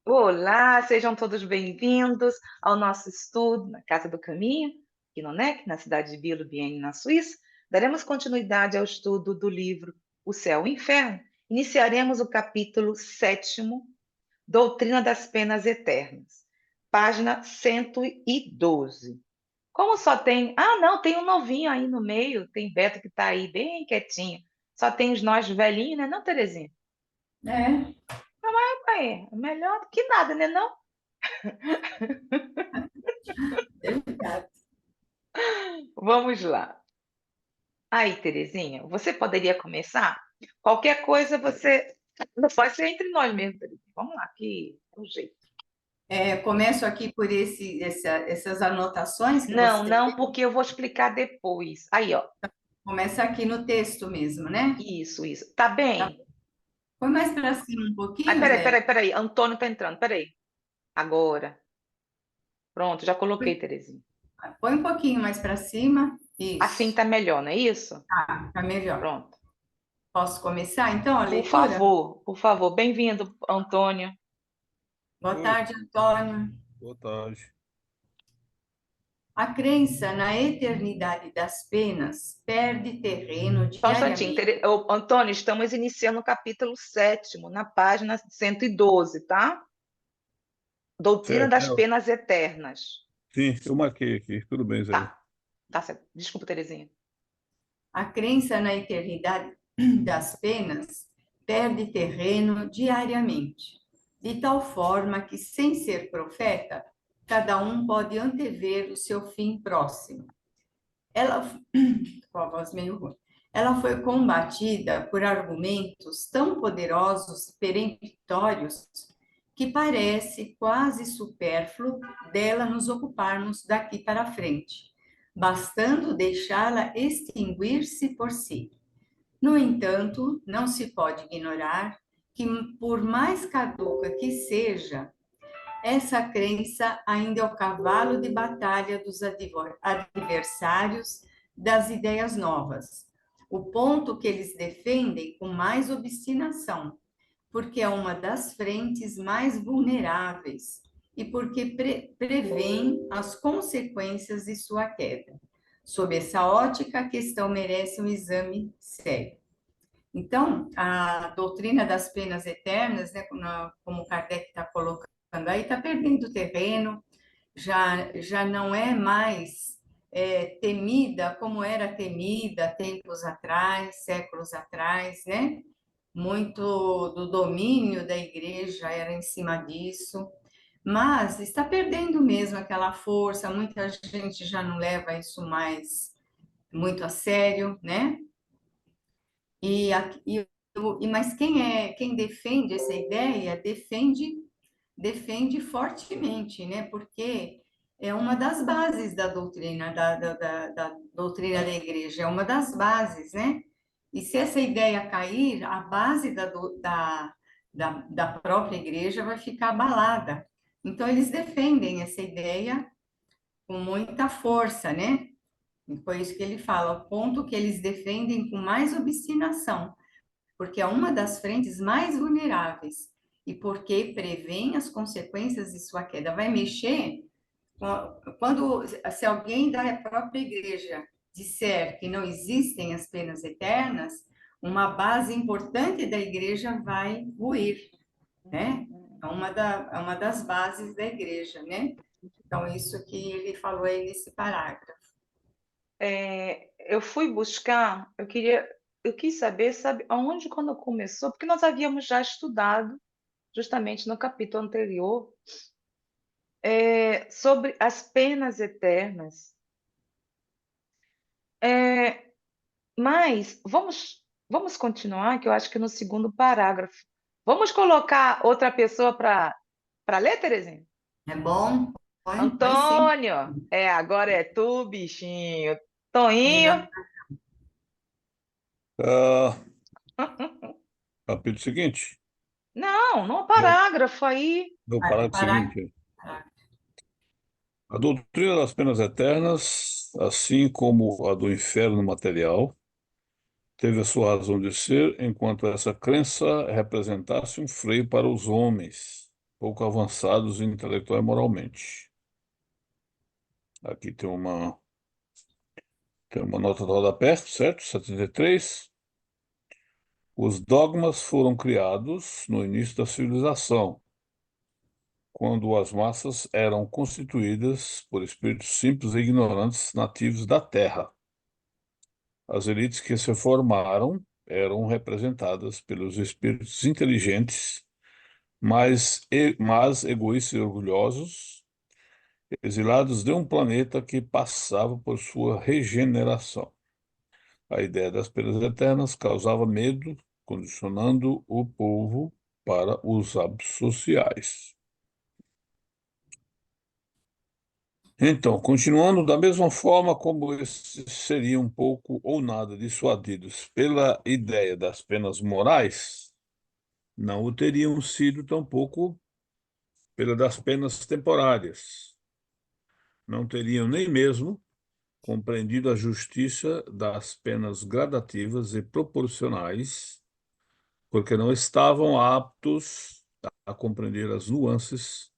Olá, sejam todos bem-vindos ao nosso estudo na Casa do Caminho, aqui no NEC, na cidade de Biel-Bienne, na Suíça. Daremos continuidade ao estudo do livro O Céu e o Inferno. Iniciaremos o capítulo 7º, Doutrina das Penas Eternas, página 112. Como só tem... Ah, não, tem um novinho aí no meio, tem Beto que está aí bem quietinho. Só tem os nós velhinhos, né, não, Terezinha? É, É melhor do que nada, né, não? verdade. Vamos lá. Aí, Terezinha, você poderia começar? Qualquer coisa você. Não pode ser entre nós mesmo, Terezinha. Vamos lá, que é o jeito. Começo aqui por essas anotações que Não, você não, porque eu vou explicar depois. Aí, ó. começa aqui no texto mesmo, né? Isso, isso. Tá Tá. bem? Põe mais para cima um Ai, pouquinho, peraí, Zé. peraí, peraí. Antônio tá entrando, peraí. Agora. Pronto, já coloquei, Terezinha. Põe um pouquinho mais para cima. Assim Isso, tá melhor, não é isso? tá melhor. Pronto. Posso começar então a Por leitura? favor, por favor. Bem-vindo, Antônio. Boa Oi, tarde, Antônio. boa tarde. A crença na eternidade das penas perde terreno Só um instantinho. diariamente. Antônio, estamos iniciando o capítulo 7º, na página 112, tá? Doutrina Certo, das Penas Eternas. sim, eu marquei aqui. Tudo bem, Zé? Tá, tá certo. Desculpa, Terezinha. A crença na eternidade das penas perde terreno diariamente, de tal forma que, sem ser profeta, cada um pode antever o seu fim próximo. Ela, com a voz meio ruim, ela foi combatida por argumentos tão poderosos e peremptórios que parece quase supérfluo dela nos ocuparmos daqui para frente, bastando deixá-la extinguir-se por si. No entanto, não se pode ignorar que, por mais caduca que seja, essa crença ainda é o cavalo de batalha dos adversários das ideias novas, o ponto que eles defendem com mais obstinação, porque é uma das frentes mais vulneráveis e porque prevêem as consequências de sua queda. Sob essa ótica, a questão merece um exame sério. Então, a doutrina das penas eternas, né, como Kardec está colocando aí, está perdendo terreno, já não é mais temida como era temida tempos atrás, séculos atrás, né? Muito do domínio da igreja era em cima disso, mas está perdendo mesmo aquela força, muita gente já não leva isso mais muito a sério, né? E, mas quem defende essa ideia defende fortemente, né? Porque é uma das bases da doutrina da doutrina da igreja, é uma das bases, né? E se essa ideia cair, a base da própria igreja vai ficar abalada. Então, eles defendem essa ideia com muita força, né? E foi isso que ele fala, o ponto que eles defendem com mais obstinação, porque é uma das frentes mais vulneráveis e porque prevém as consequências de sua queda. Vai mexer quando, se alguém da própria igreja disser que não existem as penas eternas, uma base importante da igreja vai ruir, né? É uma das bases da igreja, né? Então, isso que ele falou aí nesse parágrafo. Eu fui buscar, eu quis saber, sabe, aonde quando começou, porque nós havíamos já estudado, justamente no capítulo anterior, sobre as penas eternas. É, mas vamos continuar, que eu acho que no segundo parágrafo. Vamos colocar outra pessoa para ler, Terezinha? É bom? Põe sim. Antônio, agora é tu, bichinho. Melhor. Toinho, Ah, capítulo seguinte, não, no no, parágrafo aí. no parágrafo Parágrafo. seguinte. A doutrina das penas eternas, assim como a do inferno material, teve a sua razão de ser enquanto essa crença representasse um freio para os homens, pouco avançados intelectual e moralmente. Aqui tem uma nota do rodapé, certo? 73. Os dogmas foram criados no início da civilização, quando as massas eram constituídas por espíritos simples e ignorantes nativos da Terra. As elites que se formaram eram representadas pelos espíritos inteligentes, mas egoístas e orgulhosos, exilados de um planeta que passava por sua regeneração. A ideia das penas eternas causava medo, condicionando o povo para os hábitos sociais. Então, continuando da mesma forma como esses seriam um pouco ou nada dissuadidos pela ideia das penas morais, não o teriam sido tampouco pela das penas temporárias. Não teriam nem mesmo compreendido a justiça das penas gradativas e proporcionais, porque não estavam aptos a compreender as nuances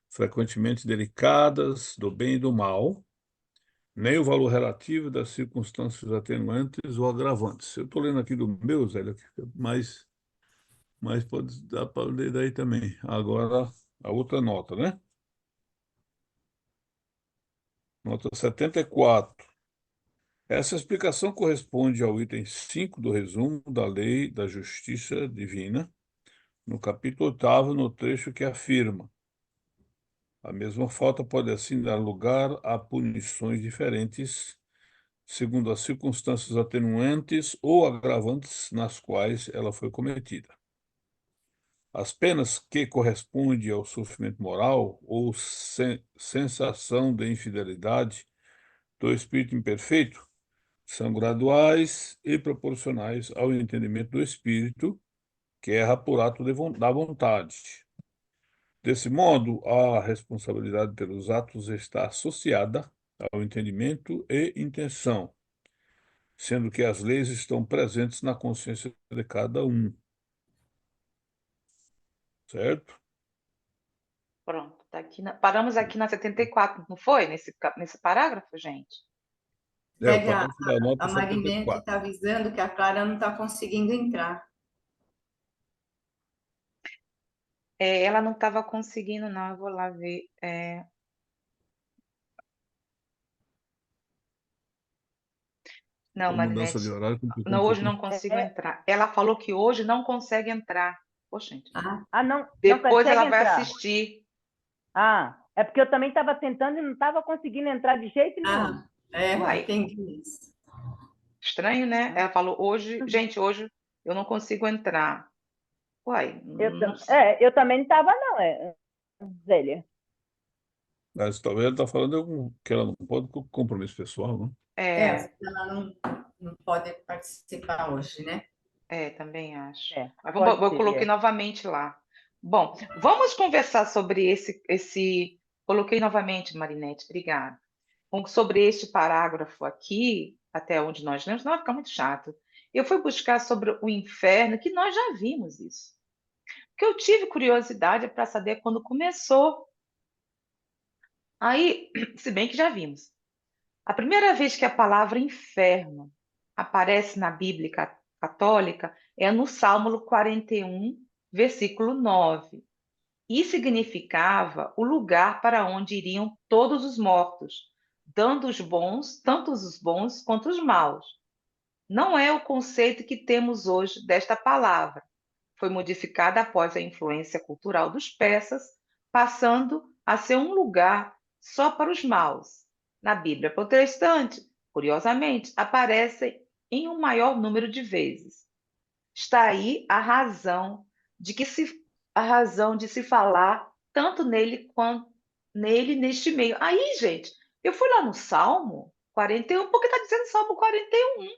frequentemente delicadas do bem e do mal, nem o valor relativo das circunstâncias atenuantes ou agravantes. Eu estou lendo aqui do meu, Zé, mas pode dar para ler daí também. Agora, a outra nota, né? Nota 74. Essa explicação corresponde ao item 5 do resumo da Lei da Justiça Divina, no capítulo 8º, no trecho que afirma: a mesma falta pode assim dar lugar a punições diferentes, segundo as circunstâncias atenuantes ou agravantes nas quais ela foi cometida. As penas que correspondem ao sofrimento moral ou sensação de infidelidade do espírito imperfeito são graduais e proporcionais ao entendimento do espírito, que erra por ato da vontade. Desse modo, a responsabilidade pelos atos está associada ao entendimento e intenção, sendo que as leis estão presentes na consciência de cada um, certo? Pronto, tá aqui paramos aqui na 74, não foi? Nesse parágrafo, gente? O Pega parágrafo da nota a Marinete 74. está avisando que a Clara não está conseguindo entrar. Ela não estava conseguindo, não. Eu vou lá ver. Não, A mudança de Marinete, horário complicou um não, hoje pouco, né? não consigo entrar. Ela falou que hoje não consegue entrar. Poxa, gente. Não, não Depois ela consegue vai entrar. assistir. É porque eu também estava tentando e não estava conseguindo entrar de jeito nenhum. Uai, entendi isso. estranho, né? Ela falou hoje, gente, hoje eu não consigo entrar. Uai, não sei. Eu também não estava, não, Zélia. Mas talvez ela está falando que ela não pode por compromisso pessoal, não? Ela não pode participar hoje, né? Também acho. Mas Pode eu coloquei ser. novamente lá. Bom, vamos conversar sobre esse. Coloquei novamente, Marinete, obrigada. Sobre este parágrafo aqui, até onde nós lemos, não vai ficar muito chato. Eu fui buscar sobre o inferno, que nós já vimos isso. Porque eu tive curiosidade para saber quando começou. Aí, se bem que já vimos. A primeira vez que a palavra inferno aparece na Bíblia católica é no Salmo 41, versículo 9. E significava o lugar para onde iriam todos os mortos, dando os bons, tanto os bons quanto os maus. Não é o conceito que temos hoje desta palavra. Foi modificada após a influência cultural dos persas, passando a ser um lugar só para os maus. Na Bíblia protestante, curiosamente, aparece em um maior número de vezes. Está aí a razão de se falar tanto nele quanto nele neste meio. Aí, gente, eu fui lá no Salmo 41, porque está dizendo Salmo 41.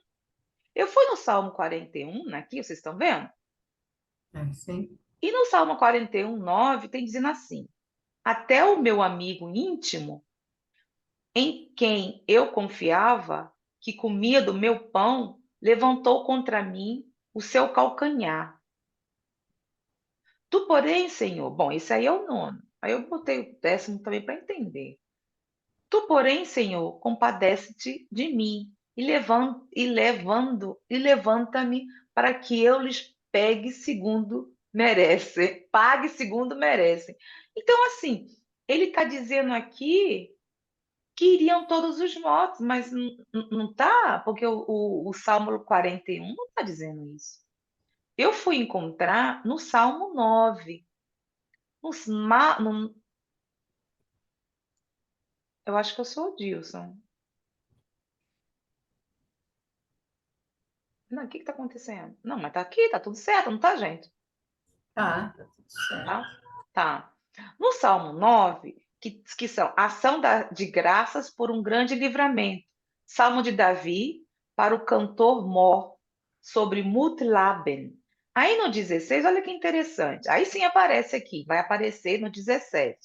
Eu fui no Salmo 41, aqui, vocês estão vendo? Sim. E no Salmo 41, 9, tem dizendo assim: até o meu amigo íntimo, em quem eu confiava, que comia do meu pão, levantou contra mim o seu calcanhar. Tu, porém, Senhor, bom, esse aí é o 9º. Aí eu botei o 10º também para entender. Tu, porém, Senhor, compadece-te de mim e levanta-me para que eu lhes pegue segundo merecem, pague segundo merecem. Então, assim, ele está dizendo aqui que iriam todos os mortos, mas não está, porque o Salmo 41 não está dizendo isso. Eu fui encontrar no Salmo 9. Eu acho que eu sou o Dilson. Não, o que está acontecendo? Não, mas tá aqui, tá tudo certo, não tá, gente? Tá tudo certo. Tá? Tá. No Salmo 9, que são ação de graças por um grande livramento. Salmo de Davi para o cantor Mor, sobre Mutlaben. Aí no 16, olha que interessante. Aí sim aparece aqui, vai aparecer no 17.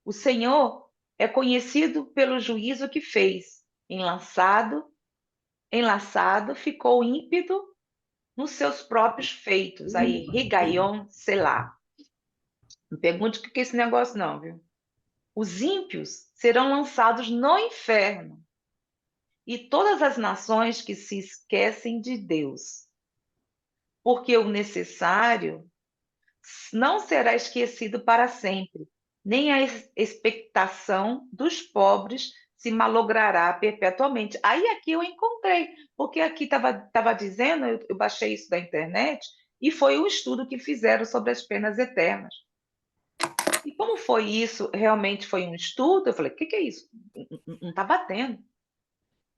O Senhor é conhecido pelo juízo que fez. Enlaçado ficou ímpeto nos seus próprios feitos. Aí, Rigaion Selah. Não pergunte o que é esse negócio, não, viu? Os ímpios serão lançados no inferno, e todas as nações que se esquecem de Deus, porque o necessário não será esquecido para sempre, nem a expectação dos pobres se malogrará perpetuamente. Aí aqui eu encontrei, porque aqui estava dizendo, eu baixei isso da internet, e foi um estudo que fizeram sobre as penas eternas. E como foi isso, realmente foi um estudo, eu falei, o que é isso? Não está batendo.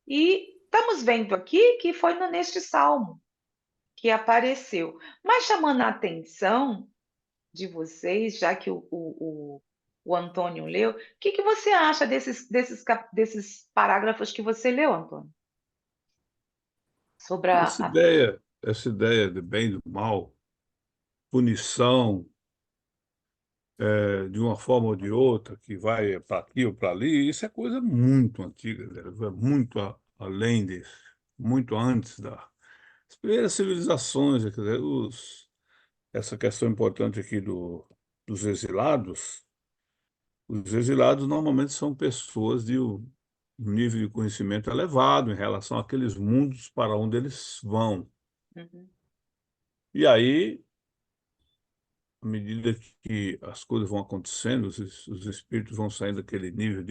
E estamos vendo aqui que foi neste salmo que apareceu. Mas chamando a atenção de vocês, já que o Antônio leu, o que você acha desses parágrafos que você leu, Antônio? Sobre Essa ideia de bem e do mal, punição, de uma forma ou de outra, que vai para aqui ou para ali, isso é coisa muito antiga, né? Vai muito além disso, muito antes das primeiras civilizações, quer dizer, essa questão importante aqui dos exilados. Os exilados normalmente são pessoas de um nível de conhecimento elevado em relação àqueles mundos para onde eles vão. Uhum. E aí, à medida que as coisas vão acontecendo, os espíritos vão saindo daquele nível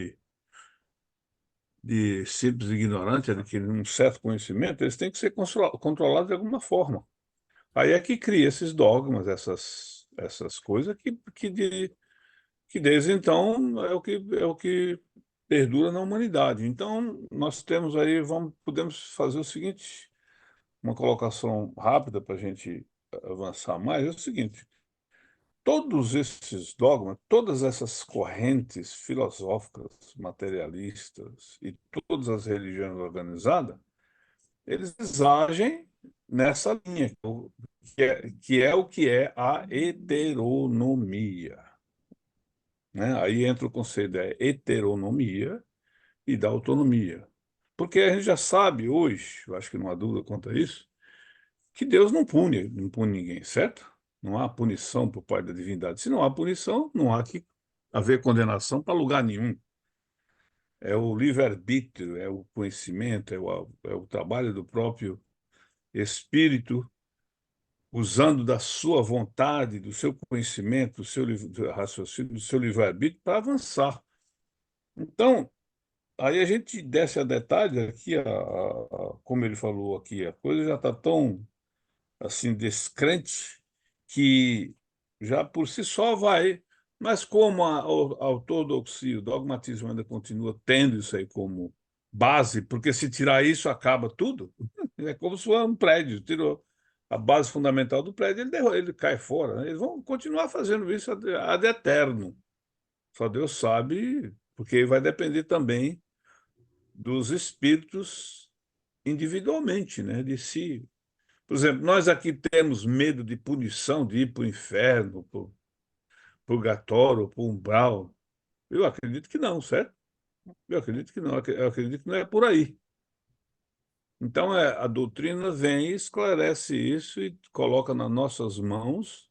de simples ignorante, adquirindo um certo conhecimento, eles têm que ser controlados de alguma forma. Aí é que cria esses dogmas, essas coisas que desde então é o que perdura na humanidade. Então, nós temos aí, podemos fazer o seguinte, uma colocação rápida para a gente avançar mais, é o seguinte: todos esses dogmas, todas essas correntes filosóficas, materialistas e todas as religiões organizadas, eles agem nessa linha, que é o que é a heteronomia, né? Aí entra o conceito da heteronomia e da autonomia. Porque a gente já sabe hoje, eu acho que não há dúvida quanto a isso, que Deus não pune ninguém, certo? Não há punição por parte da divindade. Se não há punição, não há que haver condenação para lugar nenhum. É o livre-arbítrio, é o conhecimento, é o trabalho do próprio espírito, usando da sua vontade, do seu conhecimento, do seu raciocínio, do seu livre-arbítrio para avançar. Então, aí a gente desce a detalhe aqui, como ele falou aqui, a coisa já está tão assim descrente que já por si só vai. Mas como a ortodoxia, o dogmatismo ainda continua tendo isso aí como base, porque se tirar isso acaba tudo, é como se fosse um prédio, tirou a base fundamental do prédio, ele cai fora, né? Eles vão continuar fazendo isso ad eterno. Só Deus sabe, porque vai depender também dos espíritos individualmente, né, de si. Por exemplo, nós aqui temos medo de punição, de ir para o inferno, para o purgatório, para o umbral. Eu acredito que não, certo? Eu acredito que não, eu acredito que não é por aí. Então, a doutrina vem e esclarece isso e coloca nas nossas mãos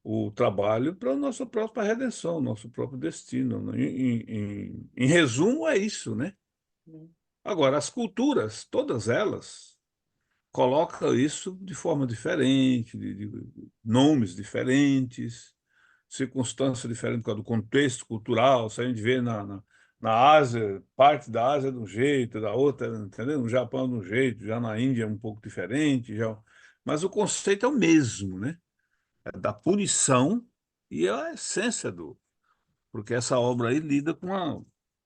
o trabalho para a nossa própria redenção, nosso próprio destino, né? Em resumo, é isso, né? Hum. Agora, as culturas, todas elas, colocam isso de forma diferente, de nomes diferentes, circunstâncias diferentes por causa do contexto cultural. Se a gente vê na Ásia, parte da Ásia é de um jeito, da outra, entendeu? No Japão é de um jeito, já na Índia é um pouco diferente, já... mas o conceito é o mesmo, né? É da punição e a essência do... Porque essa obra aí lida com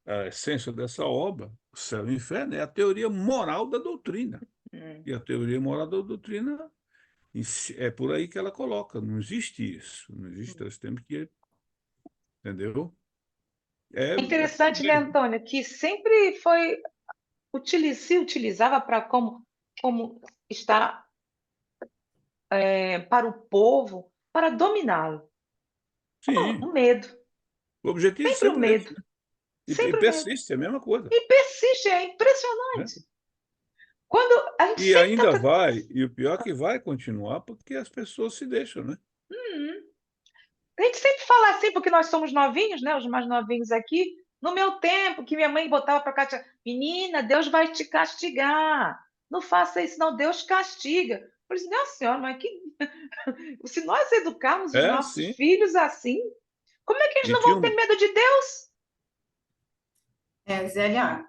a essência dessa obra, o céu e o inferno, é a teoria moral da doutrina. Hum. E a teoria moral da doutrina é por aí que ela coloca. Não existe isso. Não existe. Nós temos que... Entendeu? É É por interessante, né, mesmo. Antônio, que sempre foi se utilizava para como está para o povo, para dominá-lo. Sim. O medo, O objetivo sempre o sempre é esse, medo, né? E sempre o medo. persiste, é a mesma coisa, E persiste, é né? impressionante. Quando a gente E sempre ainda está. vai, e o pior é que vai continuar, porque as pessoas se deixam, né? A gente sempre fala assim, porque nós somos novinhos, né? Os mais novinhos aqui. No meu tempo, que minha mãe botava para cá, menina, Deus vai te castigar. Não faça isso, não, Deus castiga. Eu falei assim, não, senhora, mas que... se nós educarmos os É, nossos sim. filhos assim, como é que eles E não tinha vão ter um... medo de Deus? Zélia,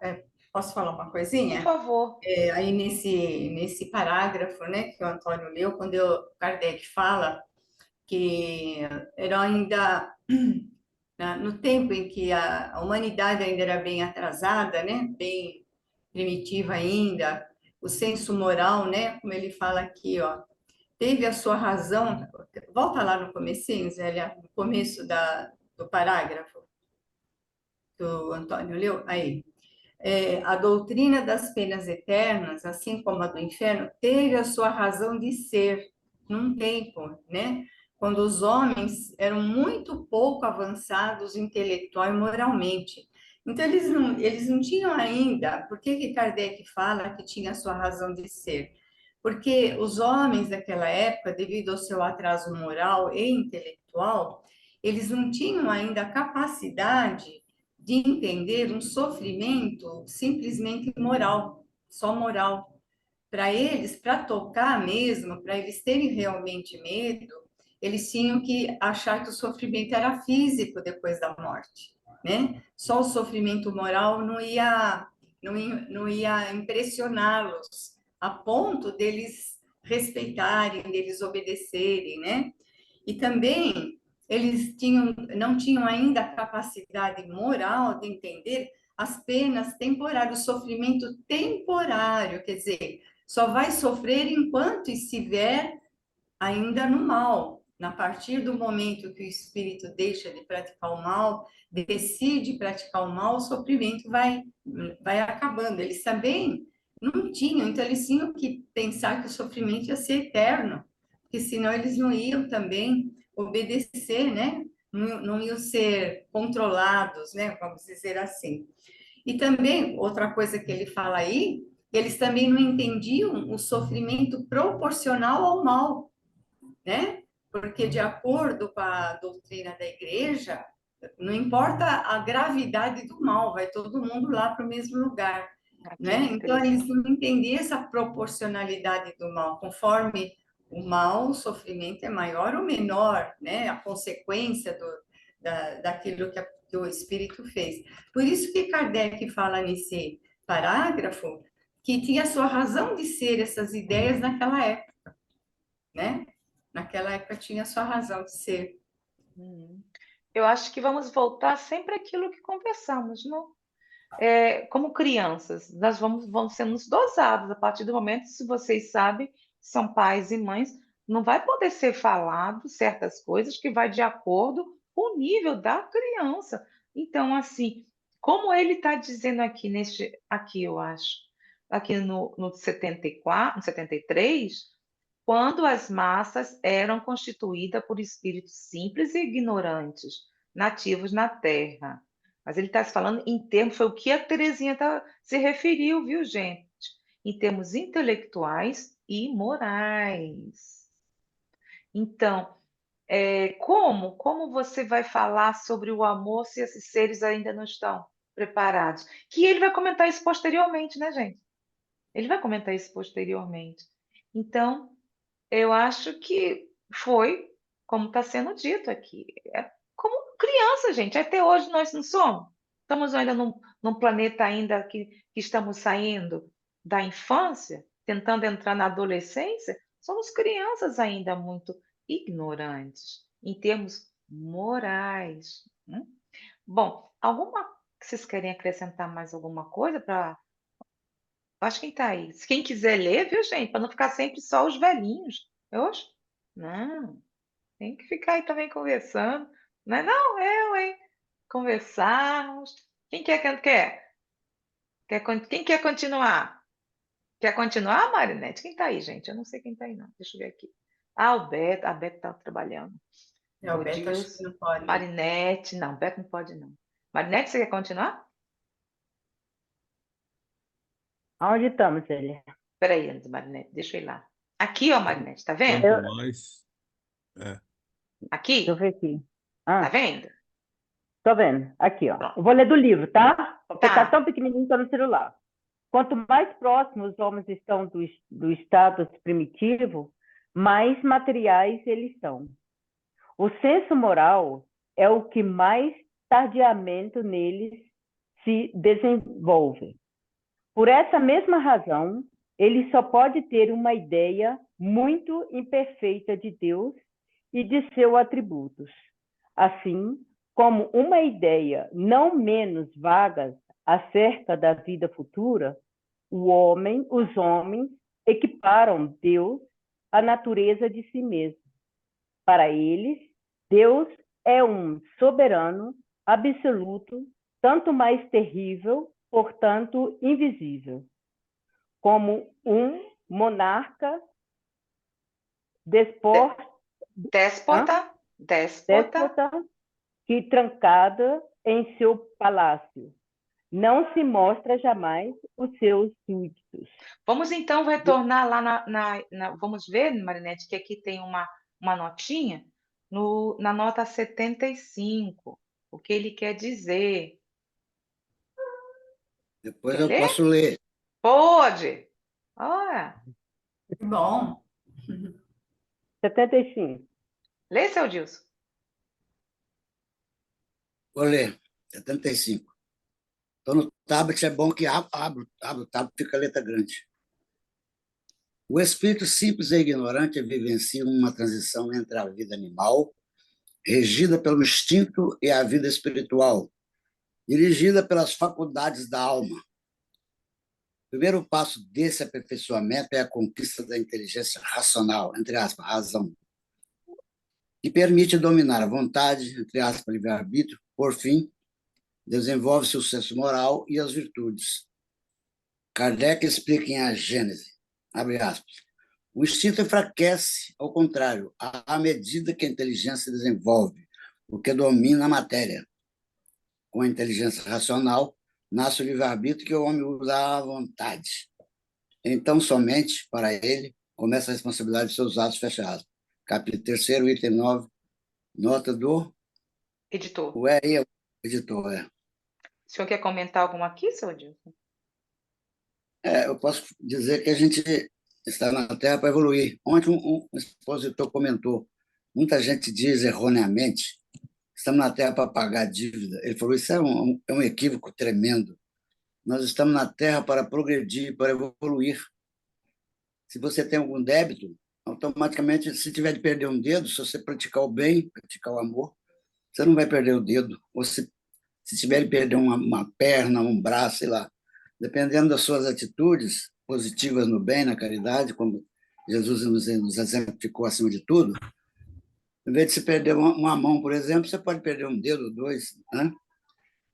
posso falar uma Por coisinha? favor. Aí nesse parágrafo, né, que o Antônio leu, quando Kardec fala que era ainda no tempo em que a humanidade ainda era bem atrasada, né, bem primitiva ainda, o senso moral, né, como ele fala aqui, ó, teve a sua razão. Volta lá no comecinho, Zélia, no começo do parágrafo que o Antônio leu, aí. A doutrina das penas eternas, assim como a do inferno, teve a sua razão de ser num tempo, né? Quando os homens eram muito pouco avançados intelectual e moralmente. Então, eles não tinham ainda. Por que Kardec fala que tinha a sua razão de ser? Porque os homens daquela época, devido ao seu atraso moral e intelectual, eles não tinham ainda a capacidade de entender um sofrimento simplesmente moral, só moral. Para eles, para tocar mesmo, para eles terem realmente medo, eles tinham que achar que o sofrimento era físico depois da morte, né? Só o sofrimento moral não ia impressioná-los a ponto deles respeitarem, deles obedecerem, né? E também eles não tinham ainda a capacidade moral de entender as penas temporárias, o sofrimento temporário, quer dizer, só vai sofrer enquanto estiver ainda no mal. A partir do momento que o espírito deixa de praticar o mal, decide praticar o mal, o sofrimento vai acabando. Eles também não tinham, então eles tinham que pensar que o sofrimento ia ser eterno, porque senão eles não iam também obedecer, né? Não iam ser controlados, né? Vamos dizer assim. E também, outra coisa que ele fala aí, eles também não entendiam o sofrimento proporcional ao mal, né? Porque, de acordo com a doutrina da igreja, não importa a gravidade do mal, vai todo mundo lá para o mesmo lugar, Aqui é né? muito Então, eles interessante. não entendiam essa proporcionalidade do mal, conforme o mal, o sofrimento é maior ou menor, né? A consequência daquilo que o espírito fez. Por isso que Kardec fala nesse parágrafo que tinha sua razão de ser essas ideias naquela época, né? Naquela época tinha sua razão de ser. Uhum. Eu acho que vamos voltar sempre àquilo que conversamos, não? Como crianças, nós vamos sendo dosados a partir do momento, se vocês sabem, são pais e mães, não vai poder ser falado certas coisas que vai de acordo com o nível da criança. Então, assim, como ele está dizendo aqui eu acho, aqui no 74, no 73, quando as massas eram constituídas por espíritos simples e ignorantes, nativos na Terra. Mas ele está se falando em termos, foi o que a Terezinha se referiu, viu, gente? Em termos intelectuais e morais. Então, Como você vai falar sobre o amor se esses seres ainda não estão preparados? Que ele vai comentar isso posteriormente, né, gente? Ele vai comentar isso posteriormente. Então, eu acho que foi como está sendo dito aqui. É como criança, gente. Até hoje nós não somos. Estamos ainda num planeta ainda que estamos saindo da infância, tentando entrar na adolescência. Somos crianças ainda muito ignorantes em termos morais. Bom, vocês querem acrescentar mais alguma coisa para... Acho que quem está aí. Se quem quiser ler, viu, gente? Para não ficar sempre só os velhinhos. Eu acho. Não, tem que ficar aí também conversando. Não é não, eu, hein? Conversarmos. Quem quer? Quem quer continuar? Quer continuar, Marinete? Quem está aí, gente? Eu não sei quem está aí, não. Deixa eu ver aqui. Ah, o Beto. A Beto está trabalhando. O Beto acho que Odilson, não pode. Marinete. Não, Beto não pode, não. Marinete, você quer continuar? Aonde estamos, Célia? Espera aí, Marinete, deixa eu ir lá. Aqui, ó, Marinete, tá vendo? Quanto mais. Deixa eu Aqui, ver aqui. tá Ah, vendo? tô vendo. Aqui, ó. Pronto. Eu vou ler do livro, tá? Porque tá Tá. tão pequenininho, tá no celular. Quanto mais próximos os homens estão do status primitivo, mais materiais eles são. O senso moral é o que mais tardiamente neles se desenvolve. Por essa mesma razão, ele só pode ter uma ideia muito imperfeita de Deus e de seus atributos, assim como uma ideia não menos vaga acerca da vida futura. Os homens equiparam Deus à natureza de si mesmo. Para eles, Deus é um soberano absoluto, tanto mais terrível, portanto invisível, como um monarca Dé- hã? déspota. Déspota que, trancada em seu palácio, não se mostra jamais os seus súditos. Vamos então retornar lá vamos ver, Marinete, que aqui tem uma notinha na nota 75. O que ele quer dizer? Depois Quer eu ler? posso ler. Pode. Olha, Que bom. 75. lê, seu Dilson. Vou ler. 75. Estou no tablet, é bom que abro o tablet, fica a letra grande. O espírito simples e ignorante vivencia uma transição entre a vida animal, regida pelo instinto, e a vida espiritual, dirigida pelas faculdades da alma. O primeiro passo desse aperfeiçoamento é a conquista da inteligência racional, entre aspas, razão, que permite dominar a vontade, entre aspas, livre-arbítrio. Por fim, desenvolve-se o senso moral e as virtudes. Kardec explica em A Gênese, abre aspas, o instinto enfraquece, ao contrário, à medida que a inteligência se desenvolve, porque domina a matéria. Com a inteligência racional, nasce o livre-arbítrio que o homem usa à vontade. Então, somente para ele, começa a responsabilidade de seus atos, fecha aspas. Capítulo 3º, item 9, nota do Editor. editor. O senhor quer comentar alguma aqui, seu Dilson? Eu posso dizer que a gente está na Terra para evoluir. Ontem um expositor comentou, muita gente diz erroneamente, estamos na Terra para pagar dívida. Ele falou, isso é um equívoco tremendo. Nós estamos na Terra para progredir, para evoluir. Se você tem algum débito, automaticamente, se tiver de perder um dedo, se você praticar o bem, praticar o amor, você não vai perder o dedo. Ou se tiver de perder uma perna, um braço, sei lá, dependendo das suas atitudes positivas no bem, na caridade, como Jesus nos exemplificou acima de tudo, em vez de se perder uma mão, por exemplo, você pode perder um dedo, dois. Né?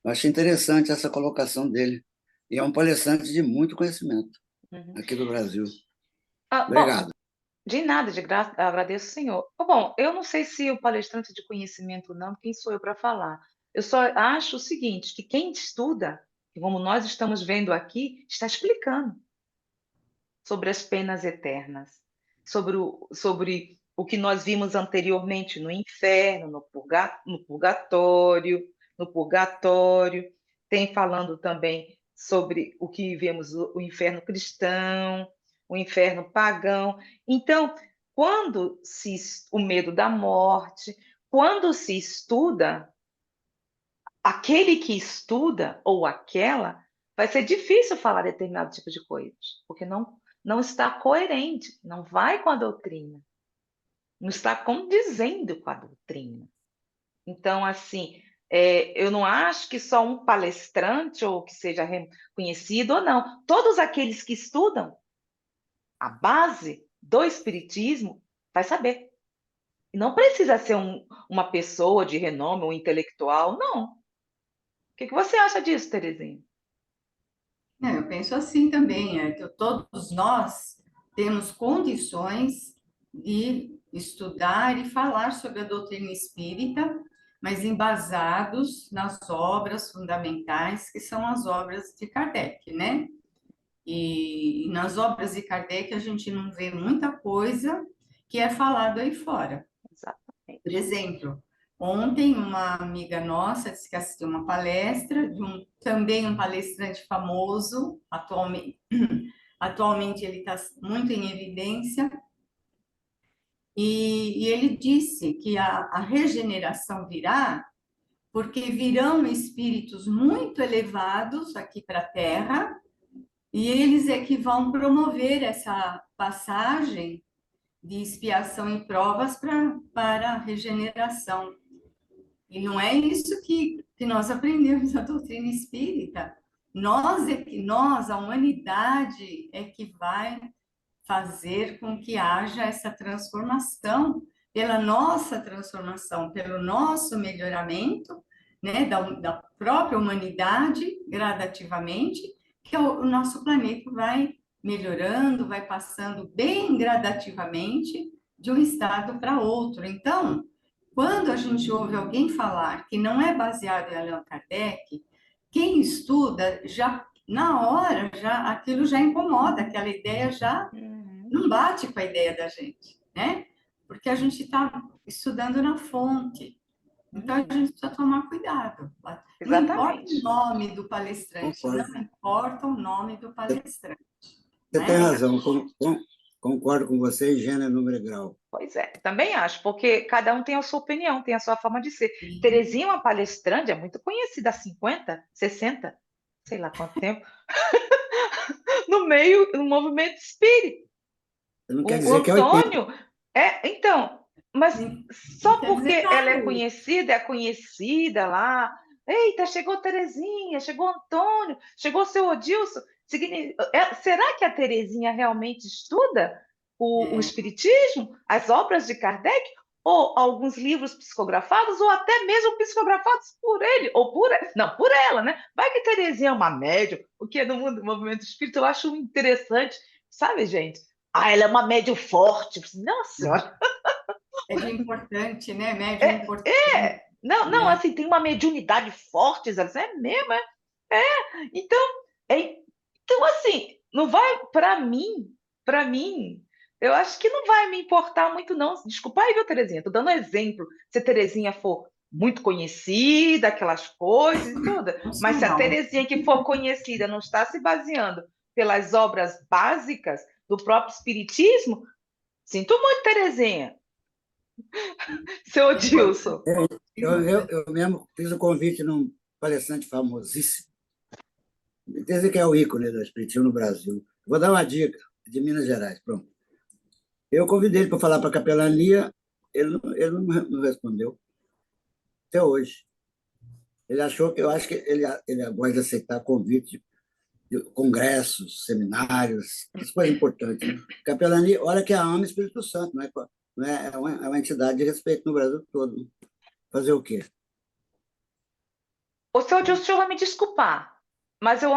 Eu achei interessante essa colocação dele. E é um palestrante de muito conhecimento aqui do Brasil. Bom, Obrigado. de nada, de graça, agradeço, senhor. Bom, eu não sei se o palestrante de conhecimento ou não, quem sou eu para falar? Eu só acho o seguinte, que quem estuda, como nós estamos vendo aqui, está explicando sobre as penas eternas, sobre o o que nós vimos anteriormente no inferno, no purgatório, tem falando também sobre o que vemos o inferno cristão, o inferno pagão. Então, o medo da morte, quando se estuda, aquele que estuda ou aquela, vai ser difícil falar determinado tipo de coisas, porque não está coerente, não vai com a doutrina, não está condizendo com a doutrina. Então, assim, eu não acho que só um palestrante ou que seja reconhecido ou não. Todos aqueles que estudam a base do espiritismo vai saber. E não precisa ser uma pessoa de renome, um intelectual, não. O que você acha disso, Terezinha? Eu penso assim também, que todos nós temos condições de estudar e falar sobre a doutrina espírita, mas embasados nas obras fundamentais, que são as obras de Kardec, né? E nas obras de Kardec a gente não vê muita coisa que é falado aí fora. Exatamente. Por exemplo, ontem uma amiga nossa disse que assistiu uma palestra de também um palestrante famoso, atualmente ele está muito em evidência, e ele disse que a regeneração virá porque virão espíritos muito elevados aqui para a Terra, e eles é que vão promover essa passagem de expiação e provas para a regeneração. E não é isso que nós aprendemos na doutrina espírita. Nós, a humanidade, é que vai fazer com que haja essa transformação, pela nossa transformação, pelo nosso melhoramento, né, da própria humanidade, gradativamente, que o nosso planeta vai melhorando, vai passando bem gradativamente de um estado para outro. Então, quando a gente ouve alguém falar que não é baseado em Allan Kardec, quem estuda já na hora já aquilo já incomoda, aquela ideia já não bate com a ideia da gente, né? Porque a gente está estudando na fonte. Então a gente precisa tomar cuidado. Não importa o nome do palestrante, Concordo. não importa o nome do palestrante. Você né? tem razão, concordo com você, gênero, número e grau. Pois é, também acho, porque cada um tem a sua opinião, tem a sua forma de ser. Terezinha é uma palestrante, é muito conhecida há 50, 60, sei lá quanto tempo, no movimento espírita. Não quer O dizer que é 80. Antônio, então, mas só quer porque dizer ela nada. é conhecida lá. Eita, chegou Terezinha, chegou Antônio, chegou seu Odilson. Será que a Terezinha realmente estuda o Espiritismo, as obras de Kardec, ou alguns livros psicografados, ou até mesmo psicografados por ele, ou por ela, né? Vai que Terezinha é uma médium, o que é no mundo do movimento espírita, eu acho interessante, sabe, gente? Ela é uma médium forte. Nossa Senhora. É de importante, né? Médium importante. Não, assim, tem uma mediunidade forte, assim, é mesmo, Então, então, assim, não vai, para mim, eu acho que não vai me importar muito, não. Desculpa aí, viu, Terezinha? Tô dando exemplo. Se a Terezinha for muito conhecida, aquelas coisas e tudo, mas se a Terezinha que for conhecida não está se baseando pelas obras básicas do próprio Espiritismo, sinto muito, Terezinha. Seu Odilson. Eu mesmo fiz um convite num palestrante famosíssimo. Dizem que é o ícone do Espiritismo no Brasil. Vou dar uma dica, de Minas Gerais, pronto. Eu convidei ele para falar para a capelania, ele não respondeu, até hoje. Eu acho que ele gosta de aceitar convite de congressos, seminários, essas coisas importantes. Né? Capelania, olha que a ama Espírito Santo, não é, é uma entidade de respeito no Brasil todo. Né? Fazer o quê? O seu Odilson, o senhor vai me desculpar, mas eu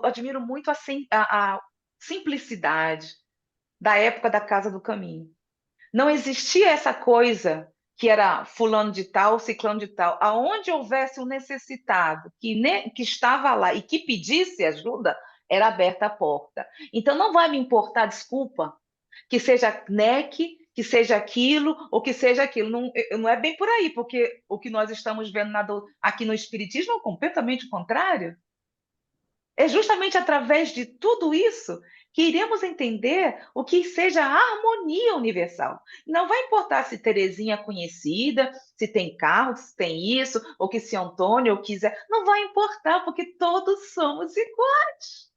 admiro muito a simplicidade da época da Casa do Caminho. Não existia essa coisa que era fulano de tal, ciclano de tal. Aonde houvesse um necessitado que estava lá e que pedisse ajuda, era aberta a porta. Então, não vai me importar, desculpa, que seja NEC, que seja aquilo ou que seja aquilo. Não, não é bem por aí, porque o que nós estamos vendo aqui no Espiritismo é completamente o contrário. É justamente através de tudo isso que iremos entender o que seja a harmonia universal. Não vai importar se Terezinha é conhecida, se tem carro, se tem isso, ou que se Antônio quiser. Não vai importar, porque todos somos iguais.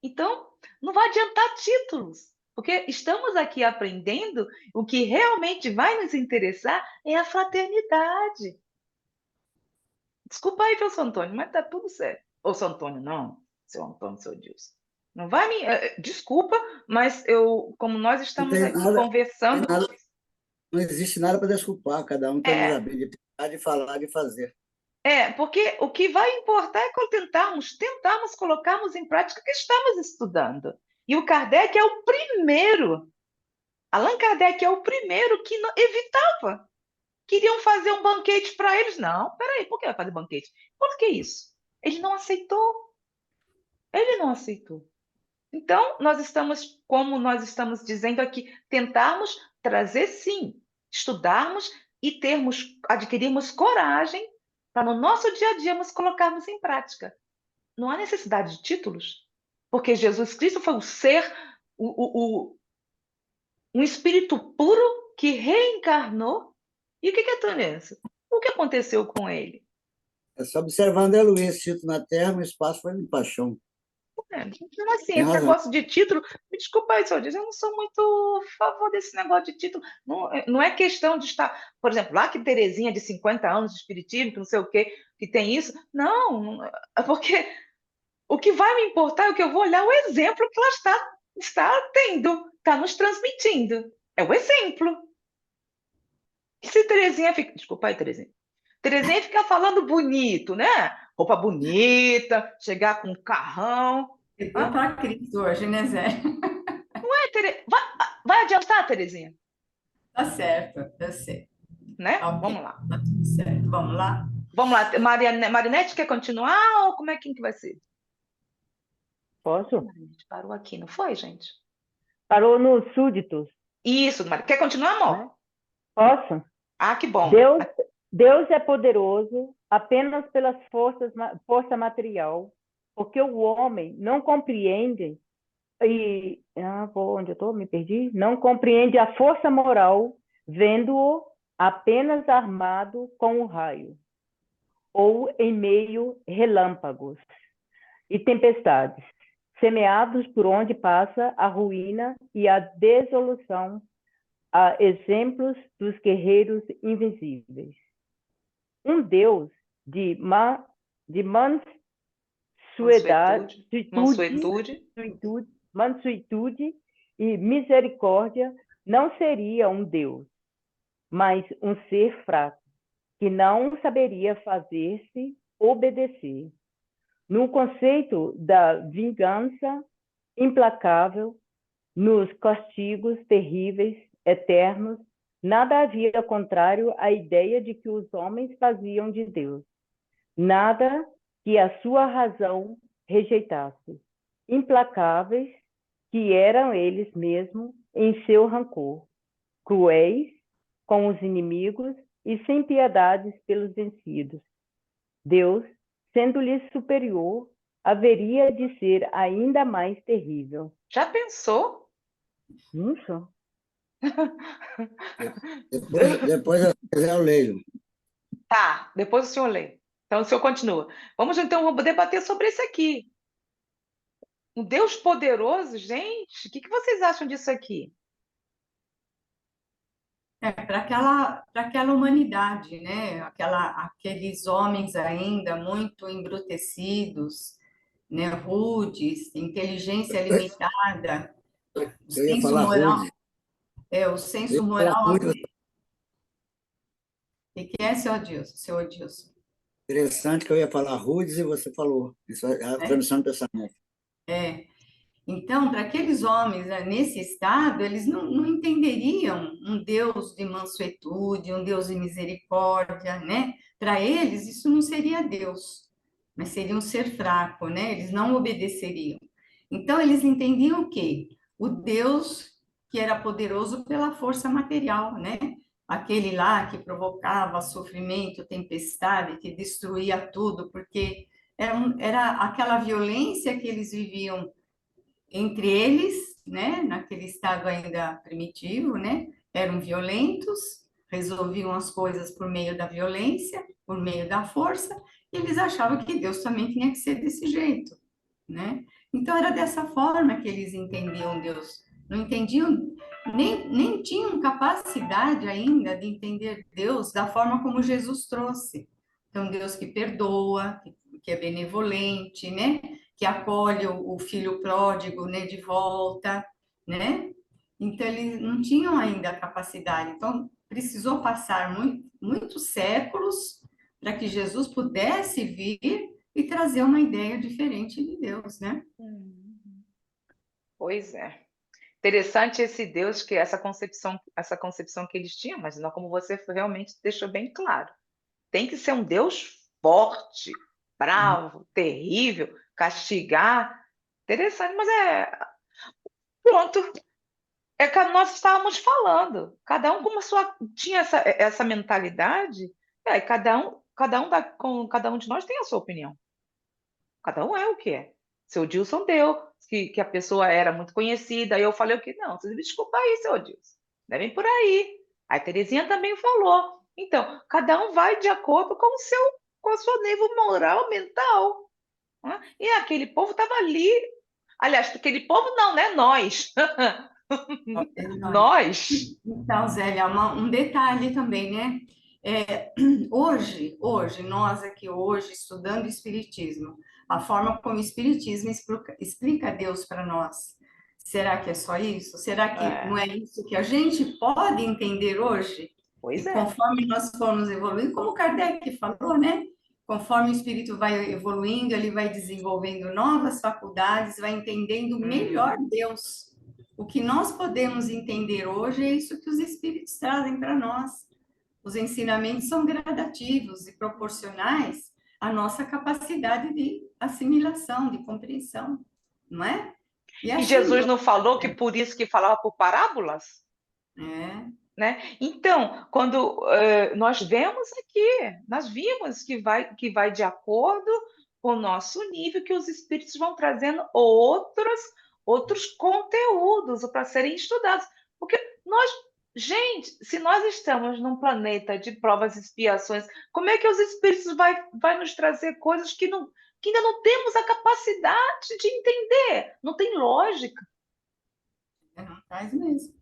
Então, não vai adiantar títulos, porque estamos aqui aprendendo o que realmente vai nos interessar é a fraternidade. Desculpa aí, seu Antônio, mas tá tudo certo. Ou seu Antônio, não. Seu Antônio, seu Deus. Não vai me. Desculpa, mas como nós Não estamos tem aqui nada, conversando. não existe nada para desculpar, cada um tem É, livre-arbítrio de pensar, de falar, de fazer. porque o que vai importar é tentarmos colocarmos em prática o que estamos estudando. E o Kardec é o primeiro, Allan Kardec é o primeiro que evitava. Queriam fazer um banquete para eles. Não, peraí, por que vai fazer banquete? Por que isso? Ele não aceitou. Ele não aceitou. Então, como nós estamos dizendo aqui, tentarmos trazer, sim, estudarmos e adquirirmos coragem para no nosso dia a dia nos colocarmos em prática. Não há necessidade de títulos, porque Jesus Cristo foi o ser, um espírito puro que reencarnou. E o que é Tonense? O que aconteceu com ele? É só observar André Luiz, Tito na terra, no espaço foi em paixão. Então, assim, Tem esse razão. negócio de título, me desculpa aí, senhor, eu não sou muito a favor desse negócio de título. Não, não é questão de estar, por exemplo, lá que Terezinha de 50 anos de espiritismo, que não sei o quê, que tem isso. Não, é porque o que vai me importar é o que eu vou olhar o exemplo que ela está tendo, está nos transmitindo. É o exemplo. E se Terezinha fica. Desculpa aí, Terezinha. Terezinha fica falando bonito, né? Roupa bonita, chegar com um carrão. Deu para Cristo hoje, né, Zé? Vai adiantar, Terezinha? Tá certo, eu sei. Né? Ok, Vamos lá. tá tudo certo. Vamos lá? Vamos lá. Marinete quer continuar ou como é que vai ser? Posso? Marinete parou aqui, não foi, gente? Parou nos súditos, Isso, quer continuar, amor? né? Posso? Ah, que bom. Deus é poderoso apenas pela força material, porque o homem não compreende onde eu estou? Me perdi? Não compreende a força moral, vendo-o apenas armado com o raio, ou em meio relâmpagos e tempestades, semeados por onde passa a ruína e a dissolução, a exemplos dos guerreiros invisíveis. Um Deus de mansuetude e misericórdia não seria um Deus, mas um ser fraco, que não saberia fazer-se obedecer. No conceito da vingança implacável, nos castigos terríveis, eternos, nada havia contrário à ideia de que os homens faziam de Deus. Nada que a sua razão rejeitasse. Implacáveis que eram eles mesmos em seu rancor, cruéis com os inimigos e sem piedades pelos vencidos. Deus, sendo-lhes superior, haveria de ser ainda mais terrível. Já pensou? Isso. Depois se quiser, eu leio. Tá, depois o senhor lê. Então o senhor continua. Vamos debater sobre esse aqui. Um Deus poderoso, gente, o que vocês acham disso aqui? Para aquela humanidade, né? Aqueles homens ainda muito embrutecidos, né? Rudes, inteligência limitada, o Eu ia senso falar moral, rude. o Eu senso ia falar moral. rude. O que é, seu Adilson? Seu Adilson? Interessante que eu ia falar rudes e você falou. Isso é a transmissão de pensamento. Então, para aqueles homens nesse estado, eles não entenderiam um Deus de mansuetude, um Deus de misericórdia, né? Para eles, isso não seria Deus, mas seria um ser fraco, né? Eles não obedeceriam. Então, eles entendiam o quê? O Deus que era poderoso pela força material, né? Aquele lá que provocava sofrimento, tempestade, que destruía tudo, porque era aquela violência que eles viviam entre eles, né? Naquele estado ainda primitivo, né? Eram violentos, resolviam as coisas por meio da violência, por meio da força, e eles achavam que Deus também tinha que ser desse jeito, né? Então era dessa forma que eles entendiam Deus. Não entendiam, nem tinham capacidade ainda de entender Deus da forma como Jesus trouxe. Então, Deus que perdoa, que é benevolente, né? Que acolhe o filho pródigo, né, de volta, né? Então, eles não tinham ainda a capacidade. Então, precisou passar muitos séculos para que Jesus pudesse vir e trazer uma ideia diferente de Deus, né? Pois é. Interessante esse Deus, que essa concepção que eles tinham, mas não como você realmente deixou bem claro. Tem que ser um Deus forte, bravo, terrível, castigar. Interessante, mas pronto. É que nós estávamos falando. Cada um como tinha essa mentalidade. E cada um de nós tem a sua opinião. Cada um é o que é. Seu Dilson deu, que a pessoa era muito conhecida. Aí eu falei o que? Não, você desculpa aí, seu Dilson. Devem por aí. A Terezinha também falou. Então, cada um vai de acordo com o seu nível moral, mental. Né? E aquele povo estava ali. Aliás, aquele povo não, né? Nós. Nós. Então, Zélia, um detalhe também, né? Hoje, nós aqui hoje, estudando o Espiritismo, a forma como o Espiritismo explica Deus para nós, será que é só isso? Será que não é isso que a gente pode entender hoje? Pois E é. conforme nós formos evoluindo, como Kardec falou, né? Conforme o espírito vai evoluindo, ele vai desenvolvendo novas faculdades, vai entendendo melhor Deus. O que nós podemos entender hoje é isso que os espíritos trazem para nós. Os ensinamentos são gradativos e proporcionais à nossa capacidade de assimilação, de compreensão, não é? E assim, Jesus não falou que por isso que falava por parábolas? Né? Então, quando nós vemos aqui, nós vimos que vai de acordo com o nosso nível, que os espíritos vão trazendo outros conteúdos para serem estudados. Porque gente, se nós estamos num planeta de provas e expiações, como é que os espíritos vai nos trazer coisas que ainda não temos a capacidade de entender? Não tem lógica. Não faz mesmo.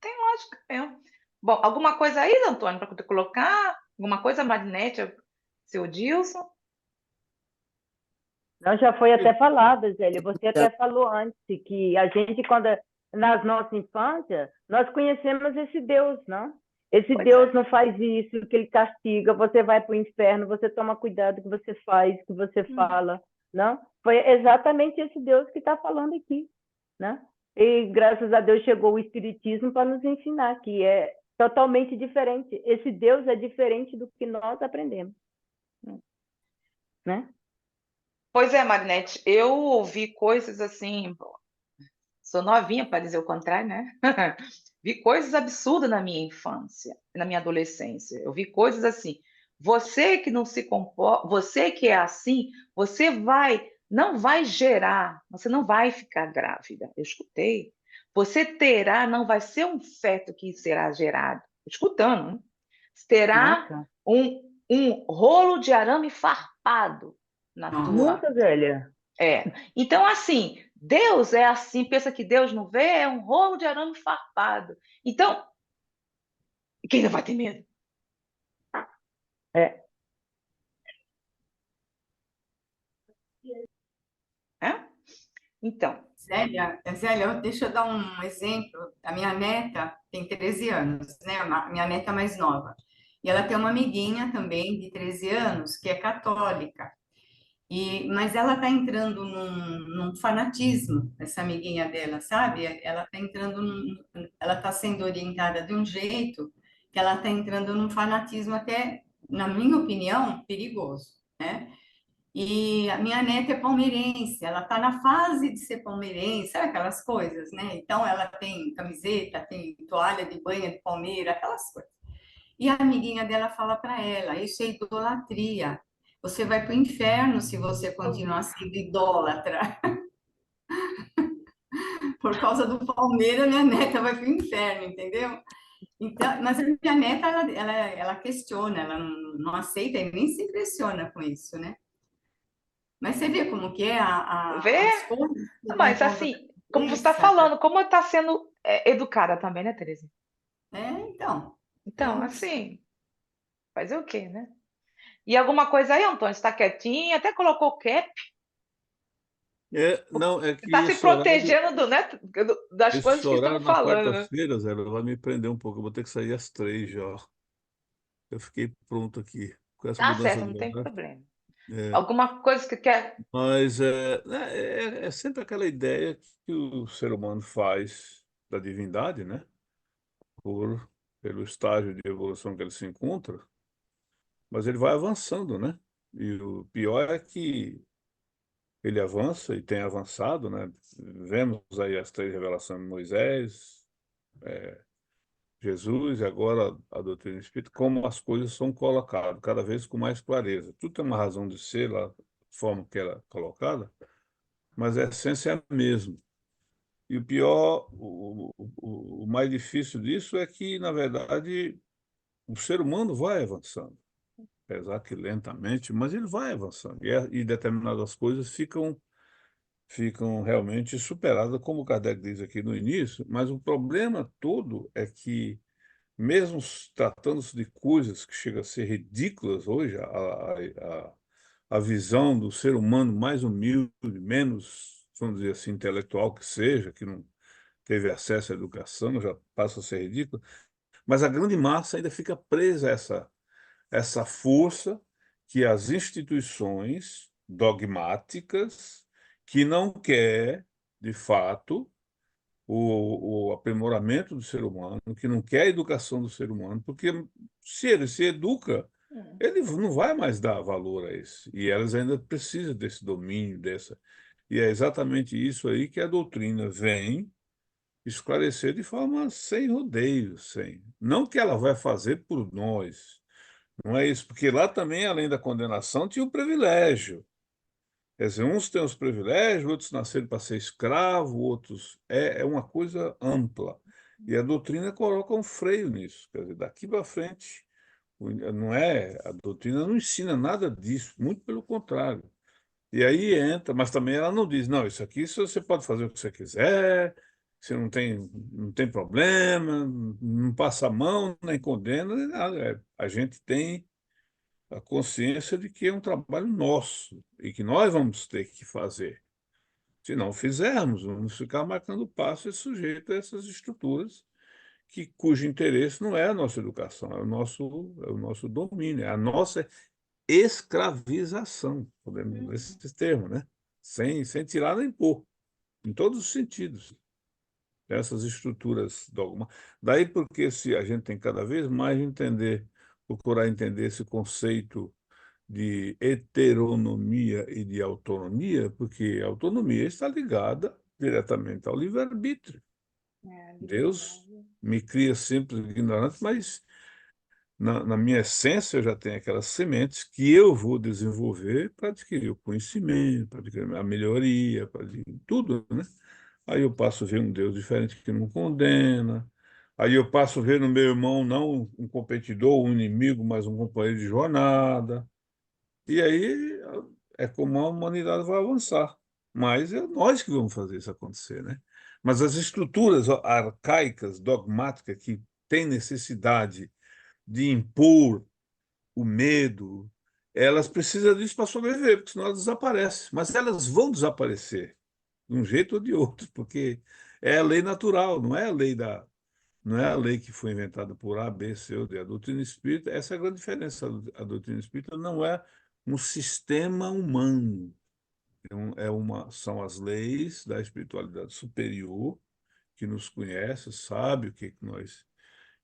Tem lógica mesmo. Bom, alguma coisa aí, Antônio, para poder colocar? Alguma coisa, Marinete, seu Dilson? Não, já foi até falado, Zélia. Você até falou antes que a gente, nas nossas infâncias, nós conhecemos esse Deus, não? Esse Deus não faz isso, que ele castiga, você vai para o inferno, você toma cuidado com o que você faz, com o que você fala, não? Foi exatamente esse Deus que está falando aqui, né? E graças a Deus chegou o Espiritismo para nos ensinar que é totalmente diferente. Esse Deus é diferente do que nós aprendemos, né? Pois é, Marinete, eu ouvi coisas assim, sou novinha para dizer o contrário, né? Vi coisas absurdas na minha infância, na minha adolescência. Eu vi coisas assim, você que não se comporta, você que é assim, você não vai gerar, você não vai ficar grávida. Eu escutei. Você terá, não vai ser um feto que será gerado. Escutando, né? Terá um rolo de arame farpado na tua. Nunca, velha. Então, assim, Deus é assim, pensa que Deus não vê, é um rolo de arame farpado. Então, quem não vai ter medo? Então. Zélia, deixa eu dar um exemplo. A minha neta tem 13 anos, né? Minha neta mais nova. E ela tem uma amiguinha também de 13 anos que é católica. Mas ela está entrando num fanatismo, essa amiguinha dela, sabe? Ela está ela está sendo orientada de um jeito que ela está entrando num fanatismo até, na minha opinião, perigoso, né? E a minha neta é palmeirense, ela está na fase de ser palmeirense, sabe aquelas coisas, né? Então ela tem camiseta, tem toalha de banho de Palmeira, aquelas coisas. E a amiguinha dela fala para ela: isso é idolatria. Você vai para o inferno se você continuar sendo idólatra. Por causa do Palmeiras, minha neta vai para o inferno, entendeu? Então, mas a minha neta, ela questiona, ela não aceita e nem se impressiona com isso, né? Mas você vê como que é Vê? as coisas que vão Mas contra a assim, como você está cabeça. falando, como está sendo educada também, né, Teresa? Então, Então, eu assim, fazer o quê, né? E alguma coisa aí, Antônio? Está quietinho, até colocou cap. Não, é que Está se protegendo né, das coisas esse que estão horário na falando, né? quarta-feira, Zé, vai me prender um pouco. Eu vou ter que sair às 3 já. Eu fiquei pronto aqui com essa Tá mudança certo, de não tem horário. problema. É, Alguma coisa que quer. mas é sempre aquela ideia que o ser humano faz da divindade, né? Por, pelo estágio de evolução que ele se encontra, mas ele vai avançando, né? E o pior é que ele avança e tem avançado, né? Vemos aí as 3 revelações de Moisés, Jesus e agora a doutrina espírita, como as coisas são colocadas, cada vez com mais clareza. Tudo tem uma razão de ser, lá, a forma que ela é colocada, mas a essência é a mesma. E o pior, o mais difícil disso é que, na verdade, o ser humano vai avançando, apesar que lentamente, mas ele vai avançando. E determinadas coisas ficam realmente superadas, como o Kardec diz aqui no início, mas o problema todo é que mesmo tratando-se de coisas que chegam a ser ridículas hoje, a visão do ser humano mais humilde, menos, vamos dizer assim, intelectual que seja, que não teve acesso à educação, já passa a ser ridículo, mas a grande massa ainda fica presa a essa força que as instituições dogmáticas, que não quer, de fato, o aprimoramento do ser humano, que não quer a educação do ser humano, porque se ele se educa, ele não vai mais dar valor a isso. E elas ainda precisam desse domínio, dessa. E é exatamente isso aí que a doutrina vem esclarecer de forma sem rodeios, sem. Não que ela vai fazer por nós, não é isso, porque lá também, além da condenação, tinha o privilégio. Quer dizer, uns têm os privilégios, outros nasceram para ser escravo, outros. É uma coisa ampla. E a doutrina coloca um freio nisso. Quer dizer, daqui para frente, não é, a doutrina não ensina nada disso, muito pelo contrário. E aí entra, mas também ela não diz, não, isso aqui você pode fazer o que você quiser, você não tem problema, não passa a mão, nem condena, nem nada. A gente tem a consciência de que é um trabalho nosso e que nós vamos ter que fazer. Se não fizermos, vamos ficar marcando passo e sujeito a essas estruturas cujo interesse não é a nossa educação, é o nosso domínio, é a nossa escravização, podemos usar esse termo, né? Sem tirar nem pôr, em todos os sentidos, essas estruturas dogma. Daí porque se a gente tem cada vez mais procurar entender esse conceito de heteronomia e de autonomia, porque a autonomia está ligada diretamente ao livre-arbítrio. Deus me cria sempre ignorante, mas na minha essência eu já tenho aquelas sementes que eu vou desenvolver para adquirir o conhecimento, para adquirir a melhoria, para adquirir tudo, né? Aí eu passo a ver um Deus diferente que não condena. Aí eu passo a ver no meu irmão não um competidor, um inimigo, mas um companheiro de jornada. E aí é como a humanidade vai avançar. Mas é nós que vamos fazer isso acontecer, né? Mas as estruturas arcaicas, dogmáticas, que têm necessidade de impor o medo, elas precisam disso para sobreviver, porque senão elas desaparecem. Mas elas vão desaparecer, de um jeito ou de outro, porque é a lei natural, não é a lei que foi inventada por A, B, C ou D. A doutrina espírita, essa é a grande diferença. A doutrina espírita não é um sistema humano. São as leis da espiritualidade superior que nos conhece, sabe o que nós.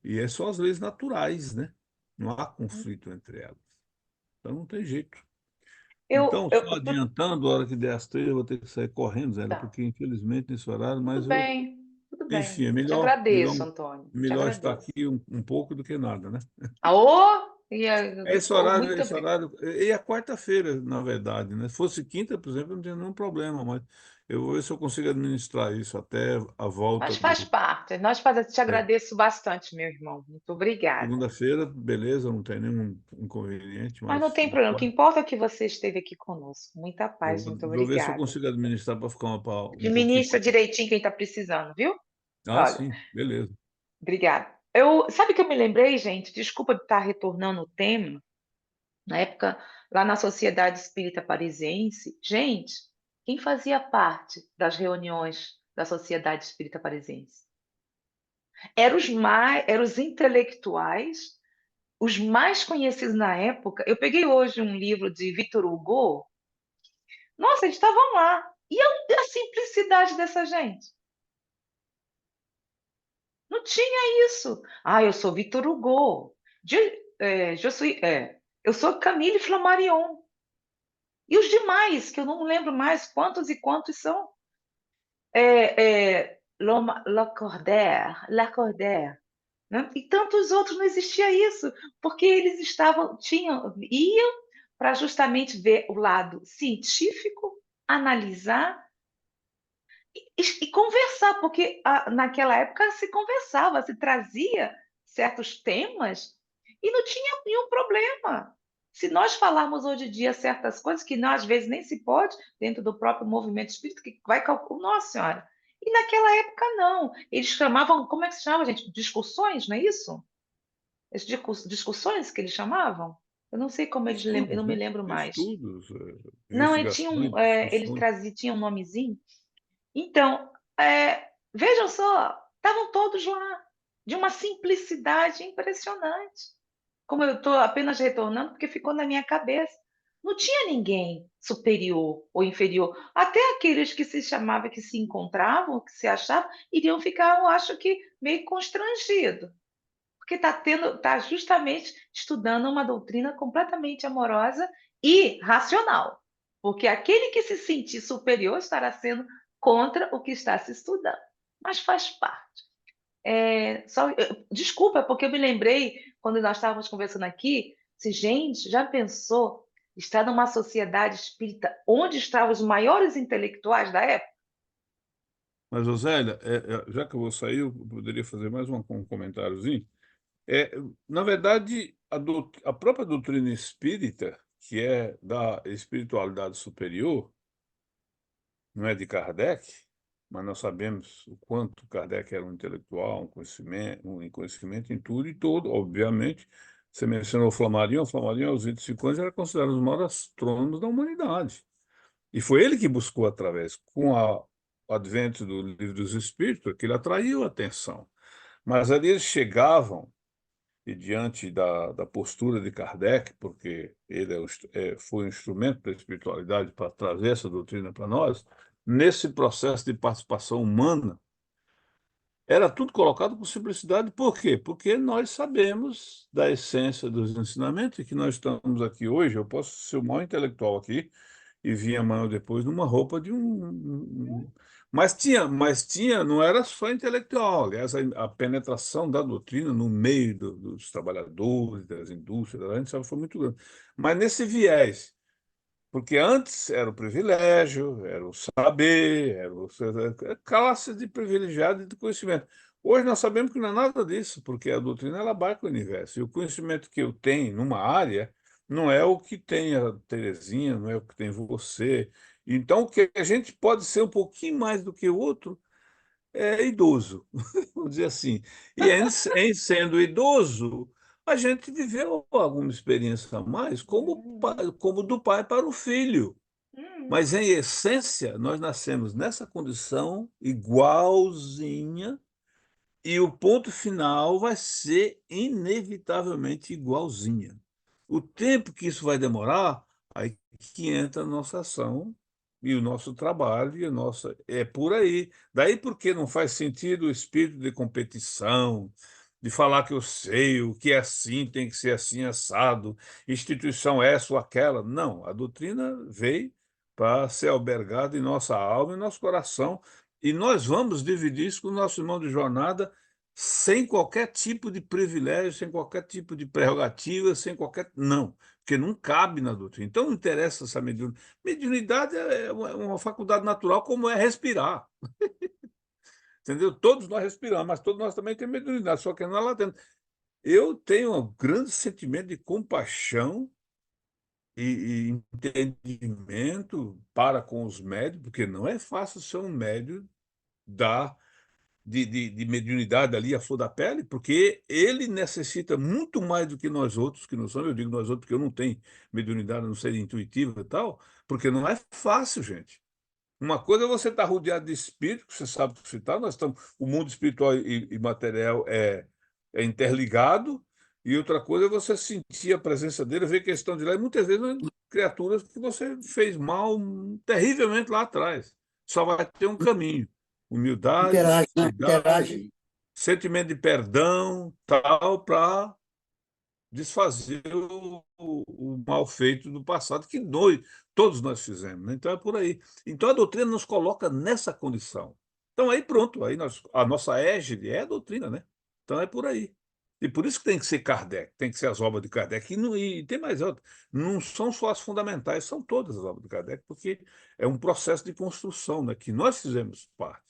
E são as leis naturais, né? Não há conflito entre elas. Então não tem jeito. Então, só Tudo, adiantando, a hora que der as 3, eu vou ter que sair correndo, Zélia, tá, porque infelizmente nesse horário, tudo mas eu, bem, tudo bem. enfim, é Te melhor, agradeço, Antônio, te melhor estar agradeço. aqui um pouco do que nada, né? Alô? É Muito esse bem. horário, e a quarta-feira, na verdade, né? Se fosse quinta, por exemplo, eu não tinha nenhum problema, mas eu vou ver se eu consigo administrar isso até a volta Mas faz do. parte. Te É, agradeço bastante, meu irmão. Muito obrigada. segunda-feira, beleza, não tem nenhum inconveniente, Mas não mas tem problema. O que importa é que você esteve aqui conosco. Muita eu paz, muito vou ver se eu obrigada. consigo administrar para ficar um pouquinho Administra mais. direitinho quem está precisando, viu? Ah, Olha, sim, beleza. obrigada. Sabe que eu me lembrei, gente? Desculpa de estar retornando o tema. Na época, lá na Sociedade Espírita Parisiense, gente, quem fazia parte das reuniões da Sociedade Espírita Parisiense? Eram os intelectuais, os mais conhecidos na época. Eu peguei hoje um livro de Victor Hugo. Nossa, eles estavam lá. E a simplicidade dessa gente? Não tinha isso. Ah, eu sou Victor Hugo. Eu sou Camille Flammarion. E os demais, que eu não lembro mais quantos e quantos são. Lacordaire, né? E tantos outros não existia isso, porque eles iam para justamente ver o lado científico, analisar e conversar, porque naquela época se conversava, se trazia certos temas e não tinha nenhum problema. Se nós falarmos hoje em dia certas coisas que às vezes nem se pode, dentro do próprio movimento espírita, que vai calcular, nossa senhora. E naquela época não. Eles chamavam, como é que se chama, gente? Discussões, não é isso? As discussões que eles chamavam? Eu não sei como eu Estudos, não me né? lembro mais. Estudos, Não, investigações, ele discussões. trazia, tinha um nomezinho. Então, vejam só, estavam todos lá, de uma simplicidade impressionante. Como eu estou apenas retornando, porque ficou na minha cabeça. Não tinha ninguém superior ou inferior. Até aqueles que se chamavam, que se encontravam, que se achavam, iriam ficar, eu acho que, meio constrangidos. Porque está justamente estudando uma doutrina completamente amorosa e racional. Porque aquele que se sentir superior estará sendo contra o que está se estudando. Mas faz parte. Desculpa, porque eu me lembrei, quando nós estávamos conversando aqui, se gente, já pensou estar numa sociedade espírita onde estavam os maiores intelectuais da época? Mas, Osélia, já que eu vou sair, eu poderia fazer mais um comentáriozinho. É, na verdade, a própria doutrina espírita, que é da espiritualidade superior, não é de Kardec, mas nós sabemos o quanto Kardec era um intelectual, um conhecimento em tudo e todo, obviamente. Você mencionou o Flammarion aos 25 anos era considerado um dos maiores astrônomos da humanidade. E foi ele que buscou, através, o advento do Livro dos Espíritos, que ele atraiu a atenção. Mas ali eles chegavam, e diante da postura de Kardec, porque ele foi um instrumento da espiritualidade para trazer essa doutrina para nós, nesse processo de participação humana, era tudo colocado com simplicidade. Por quê? Porque nós sabemos da essência dos ensinamentos e que nós estamos aqui hoje. Eu posso ser o maior intelectual aqui, e vinha amanhã depois numa roupa de mas tinha, não era só intelectual, aliás, a penetração da doutrina no meio dos trabalhadores, das indústrias, a gente sabe, foi muito grande. Mas nesse viés, porque antes era o privilégio, era o saber, era classe de privilegiado e de conhecimento. Hoje nós sabemos que não é nada disso, porque a doutrina ela abarca o universo. E o conhecimento que eu tenho numa área não é o que tem a Terezinha, não é o que tem você. Então, o que a gente pode ser um pouquinho mais do que o outro é idoso, vamos dizer assim. E em sendo idoso, a gente viveu alguma experiência a mais, como do pai para o filho. Hum, Mas, em essência, nós nascemos nessa condição igualzinha, e o ponto final vai ser inevitavelmente igualzinha. O tempo que isso vai demorar, aí que entra a nossa ação e o nosso trabalho e a nossa. É por aí. Daí porque não faz sentido o espírito de competição, de falar que eu sei, o que é assim, tem que ser assim, assado, instituição essa ou aquela. Não, a doutrina veio para ser albergada em nossa alma e nosso coração, e nós vamos dividir isso com o nosso irmão de jornada sem qualquer tipo de privilégio, sem qualquer tipo de prerrogativa, sem qualquer... Não, porque não cabe na doutrina. Então não interessa essa mediunidade. Mediunidade é uma faculdade natural, como é respirar. Entendeu? Todos nós respiramos, mas todos nós também temos mediunidade, só que não é lá dentro. Eu tenho um grande sentimento de compaixão e entendimento para com os médios, porque não é fácil ser um médium de mediunidade ali à flor da pele, porque ele necessita muito mais do que nós outros, que não somos, eu digo nós outros porque eu não tenho mediunidade, não sei, intuitiva e tal, porque não é fácil, gente. Uma coisa é você estar rodeado de espírito, que você sabe que você está, nós estamos, o mundo espiritual e material é interligado, e outra coisa é você sentir a presença dele, ver que eles estão de lá, e muitas vezes criaturas que você fez mal terrivelmente lá atrás. Só vai ter um caminho: humildade, Interage, né? sinceridade, Interage. sentimento de perdão, tal, para desfazer o mal feito do passado, que todos nós fizemos, né? Então é por aí. Então a doutrina nos coloca nessa condição. Então aí pronto, aí a nossa égide é a doutrina, né? Então é por aí. E por isso que tem que ser Kardec, tem que ser as obras de Kardec. E tem mais outra. Não são só as fundamentais, são todas as obras de Kardec, porque é um processo de construção, né, que nós fizemos parte,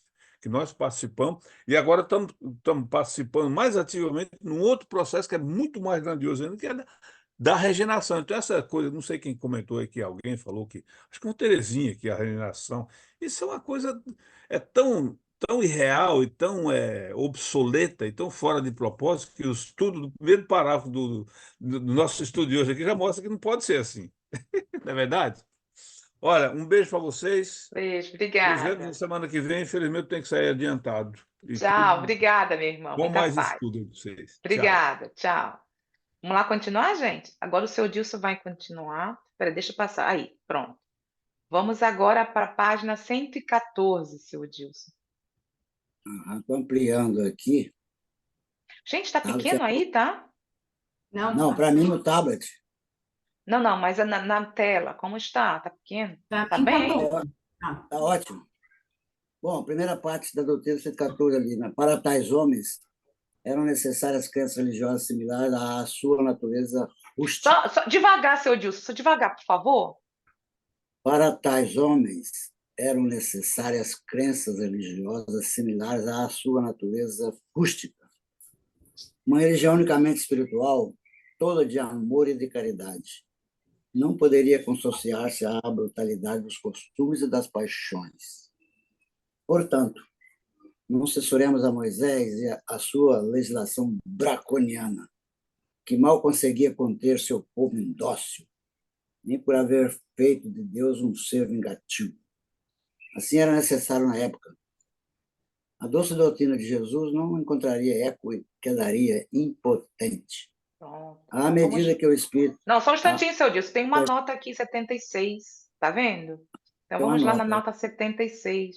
que nós participamos, e agora estamos participando mais ativamente num outro processo que é muito mais grandioso ainda, que é da regeneração. Então, essa coisa, não sei quem comentou aqui, alguém falou que, acho que uma Terezinha, que a regeneração, isso é uma coisa, tão irreal e tão obsoleta e tão fora de propósito, que o estudo do primeiro parágrafo do nosso estudioso aqui já mostra que não pode ser assim. Não é verdade? Olha, um beijo para vocês. Beijo, Nos vemos na obrigada. semana que vem. Infelizmente, eu tenho que sair adiantado. E Tchau, tudo obrigada, meu irmão. bom, Muita mais paz. estudo aí para vocês. Tchau. Obrigada, tchau. Vamos lá continuar, gente? Agora o seu Dilson vai continuar. Espera, deixa eu passar. Aí, pronto. Vamos agora para a página 114, seu Dilson. Estou ampliando aqui. Gente, tá Tablet pequeno aí, tá? Não, para mim no tablet. Não, mas na tela, como está? Tá pequeno? Para Tá mim tá bem? bom. Está ótimo. Bom, a primeira parte da doutrina 114 ali, né? Para tais homens eram necessárias crenças religiosas similares à sua natureza rústica. Só devagar, seu Dilson, só devagar, por favor. Para tais homens eram necessárias crenças religiosas similares à sua natureza rústica. Uma religião unicamente espiritual, toda de amor e de caridade, não poderia consociar-se à brutalidade dos costumes e das paixões. Portanto, não censuremos a Moisés e a sua legislação draconiana, que mal conseguia conter seu povo indócil, nem por haver feito de Deus um ser vingativo. Assim era necessário na época. A doce doutrina de Jesus não encontraria eco e quedaria impotente. Pronto. À medida que o Espírito... Não, só um instantinho, seu Dilson. Tem uma nota aqui, 76. Tá vendo? Então Tem uma vamos lá na nota. nota 76.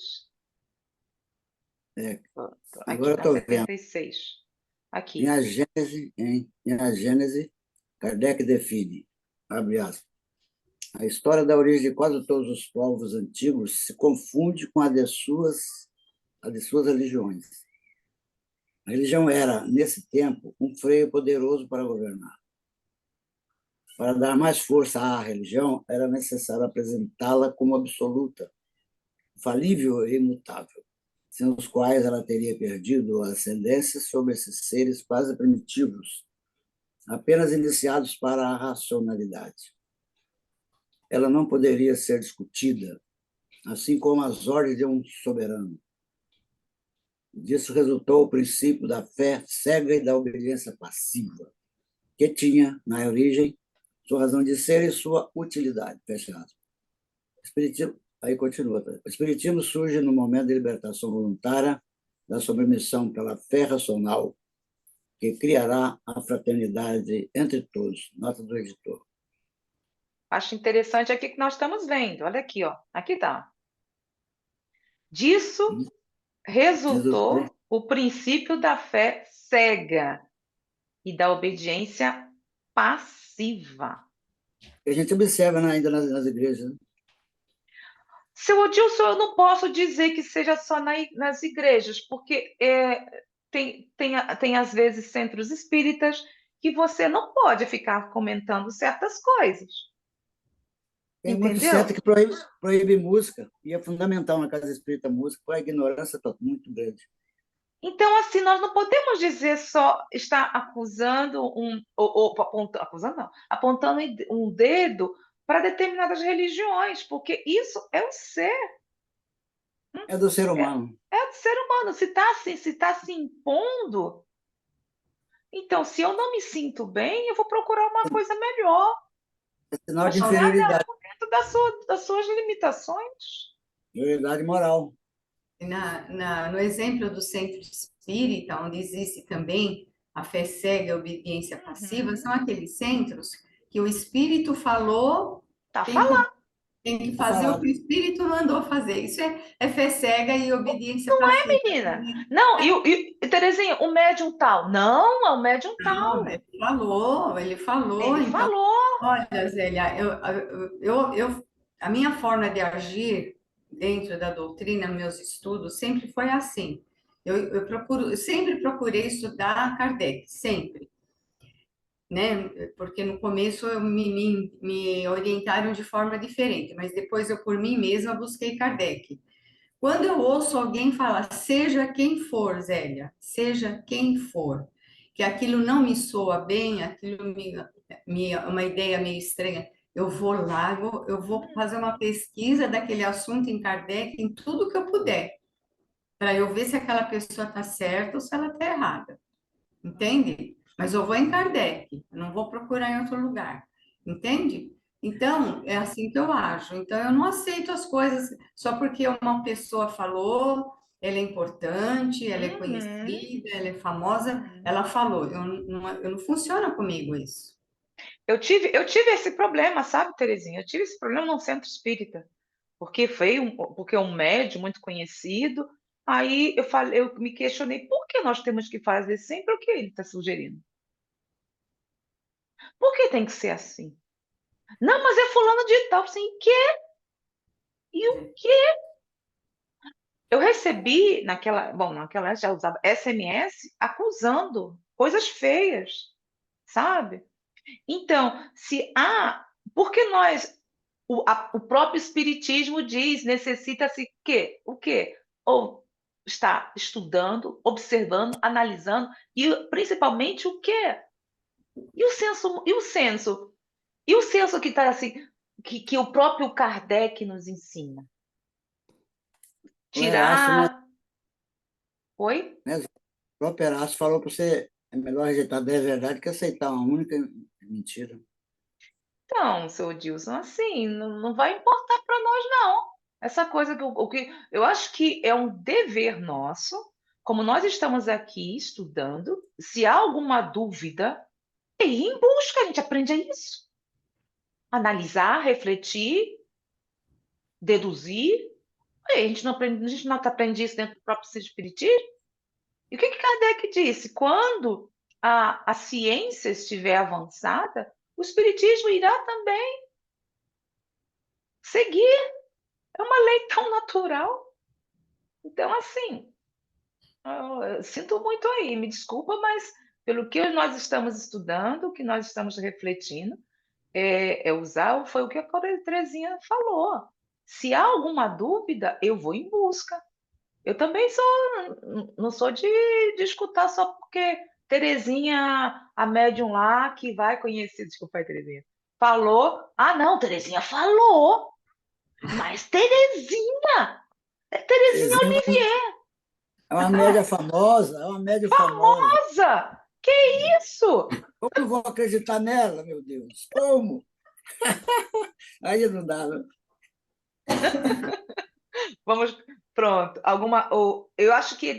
Agora eu Aqui, estou na vendo. 76. Aqui. Em A Gênese, Kardec define, abre aspas, a história da origem de quase todos os povos antigos se confunde com a de suas religiões. A religião era, nesse tempo, um freio poderoso para governar. Para dar mais força à religião, era necessário apresentá-la como absoluta, falível e imutável, sem os quais ela teria perdido a ascendência sobre esses seres quase primitivos, apenas iniciados para a racionalidade. Ela não poderia ser discutida, assim como as ordens de um soberano. Disso resultou o princípio da fé cega e da obediência passiva, que tinha, na origem, sua razão de ser e sua utilidade. Fecha aspas. Espiritismo, aí continua. O Espiritismo surge no momento de libertação voluntária da submissão pela fé racional, que criará a fraternidade entre todos. Nota do editor. Acho interessante aqui que nós estamos vendo. Olha aqui, ó. Aqui tá. Disso resultou o princípio da fé cega e da obediência passiva. A gente observa, né, ainda nas igrejas. Né? Seu Odilson, eu não posso dizer que seja só nas igrejas, porque tem às vezes centros espíritas que você não pode ficar comentando certas coisas. Tem muito Entendeu? certo que proíbe música, e é fundamental na casa espírita música, a ignorância está muito grande. Então, assim, nós não podemos dizer só estar acusando acusando não, apontando um dedo para determinadas religiões, porque isso é o ser. É do ser humano. É do ser humano. Se está assim, se está se impondo, então, se eu não me sinto bem, eu vou procurar uma coisa melhor. É sinal Mas de cada inferioridade, um dentro das suas limitações. inferioridade moral. No exemplo do centro espírita, onde existe também a fé cega e a obediência passiva, são aqueles centros que o espírito falou, Tá tem falando. que fazer o que o espírito mandou fazer. Isso é fé cega e obediência passiva. Menina. Não, e Terezinha, o médium tal. Não, é o médium tal. Não, ele falou. Ele Então, falou. olha, Zélia, a minha forma de agir dentro da doutrina, meus estudos, sempre foi assim. Eu sempre procurei estudar Kardec, sempre, né? Porque no começo me orientaram de forma diferente, mas depois eu, por mim mesma, busquei Kardec. Quando eu ouço alguém falar, seja quem for, Zélia, seja quem for, que aquilo não me soa bem, aquilo uma ideia meio estranha, eu vou lá, eu vou fazer uma pesquisa daquele assunto em Kardec, em tudo que eu puder, para eu ver se aquela pessoa está certa ou se ela está errada, entende? Mas eu vou em Kardec, eu não vou procurar em outro lugar, entende? Então, é assim que eu acho. Então, eu não aceito as coisas só porque uma pessoa falou, ela é importante, ela é conhecida, ela é famosa, ela falou. Eu não funciona comigo isso. Eu tive esse problema, sabe, Terezinha? Eu tive esse problema no centro espírita, porque porque um médium muito conhecido. Aí eu me questionei por que nós temos que fazer sempre o que ele está sugerindo. Por que tem que ser assim? Não, mas é fulano de tal, assim, quê? E o quê? Eu recebi naquela época já usava SMS acusando coisas feias, sabe? Então, se há, porque o próprio Espiritismo diz, necessita-se o quê? Ou está estudando, observando, analisando, e principalmente o quê? E o senso, que está assim, que o próprio Kardec nos ensina. O Erasto, né? Tirar. Oi? O próprio Erasto falou para você, é melhor rejeitar 10 verdades que aceitar uma única mentira. Então, seu Dilson, assim, não vai importar para nós, não. Essa coisa que eu acho que é um dever nosso, como nós estamos aqui estudando, se há alguma dúvida, é ir em busca, a gente aprende isso. Analisar, refletir, deduzir. A gente não aprende, a gente não aprende isso dentro do próprio espiritismo. E o que Kardec disse? Quando a ciência estiver avançada, o espiritismo irá também seguir. É uma lei tão natural. Então, assim, eu sinto muito aí, me desculpa, mas pelo que nós estamos estudando, o que nós estamos refletindo, foi o que a Terezinha falou. Se há alguma dúvida, eu vou em busca. Eu também não sou de escutar só porque Terezinha, a médium lá, que vai conhecer, desculpa aí, Terezinha, falou. Ah, não, Terezinha falou. Mas Terezinha Olivier, É uma média famosa, é uma média famosa. famosa! Que isso? Como eu vou acreditar nela, meu Deus? Como? Aí não dá, né? Vamos, pronto. Eu acho que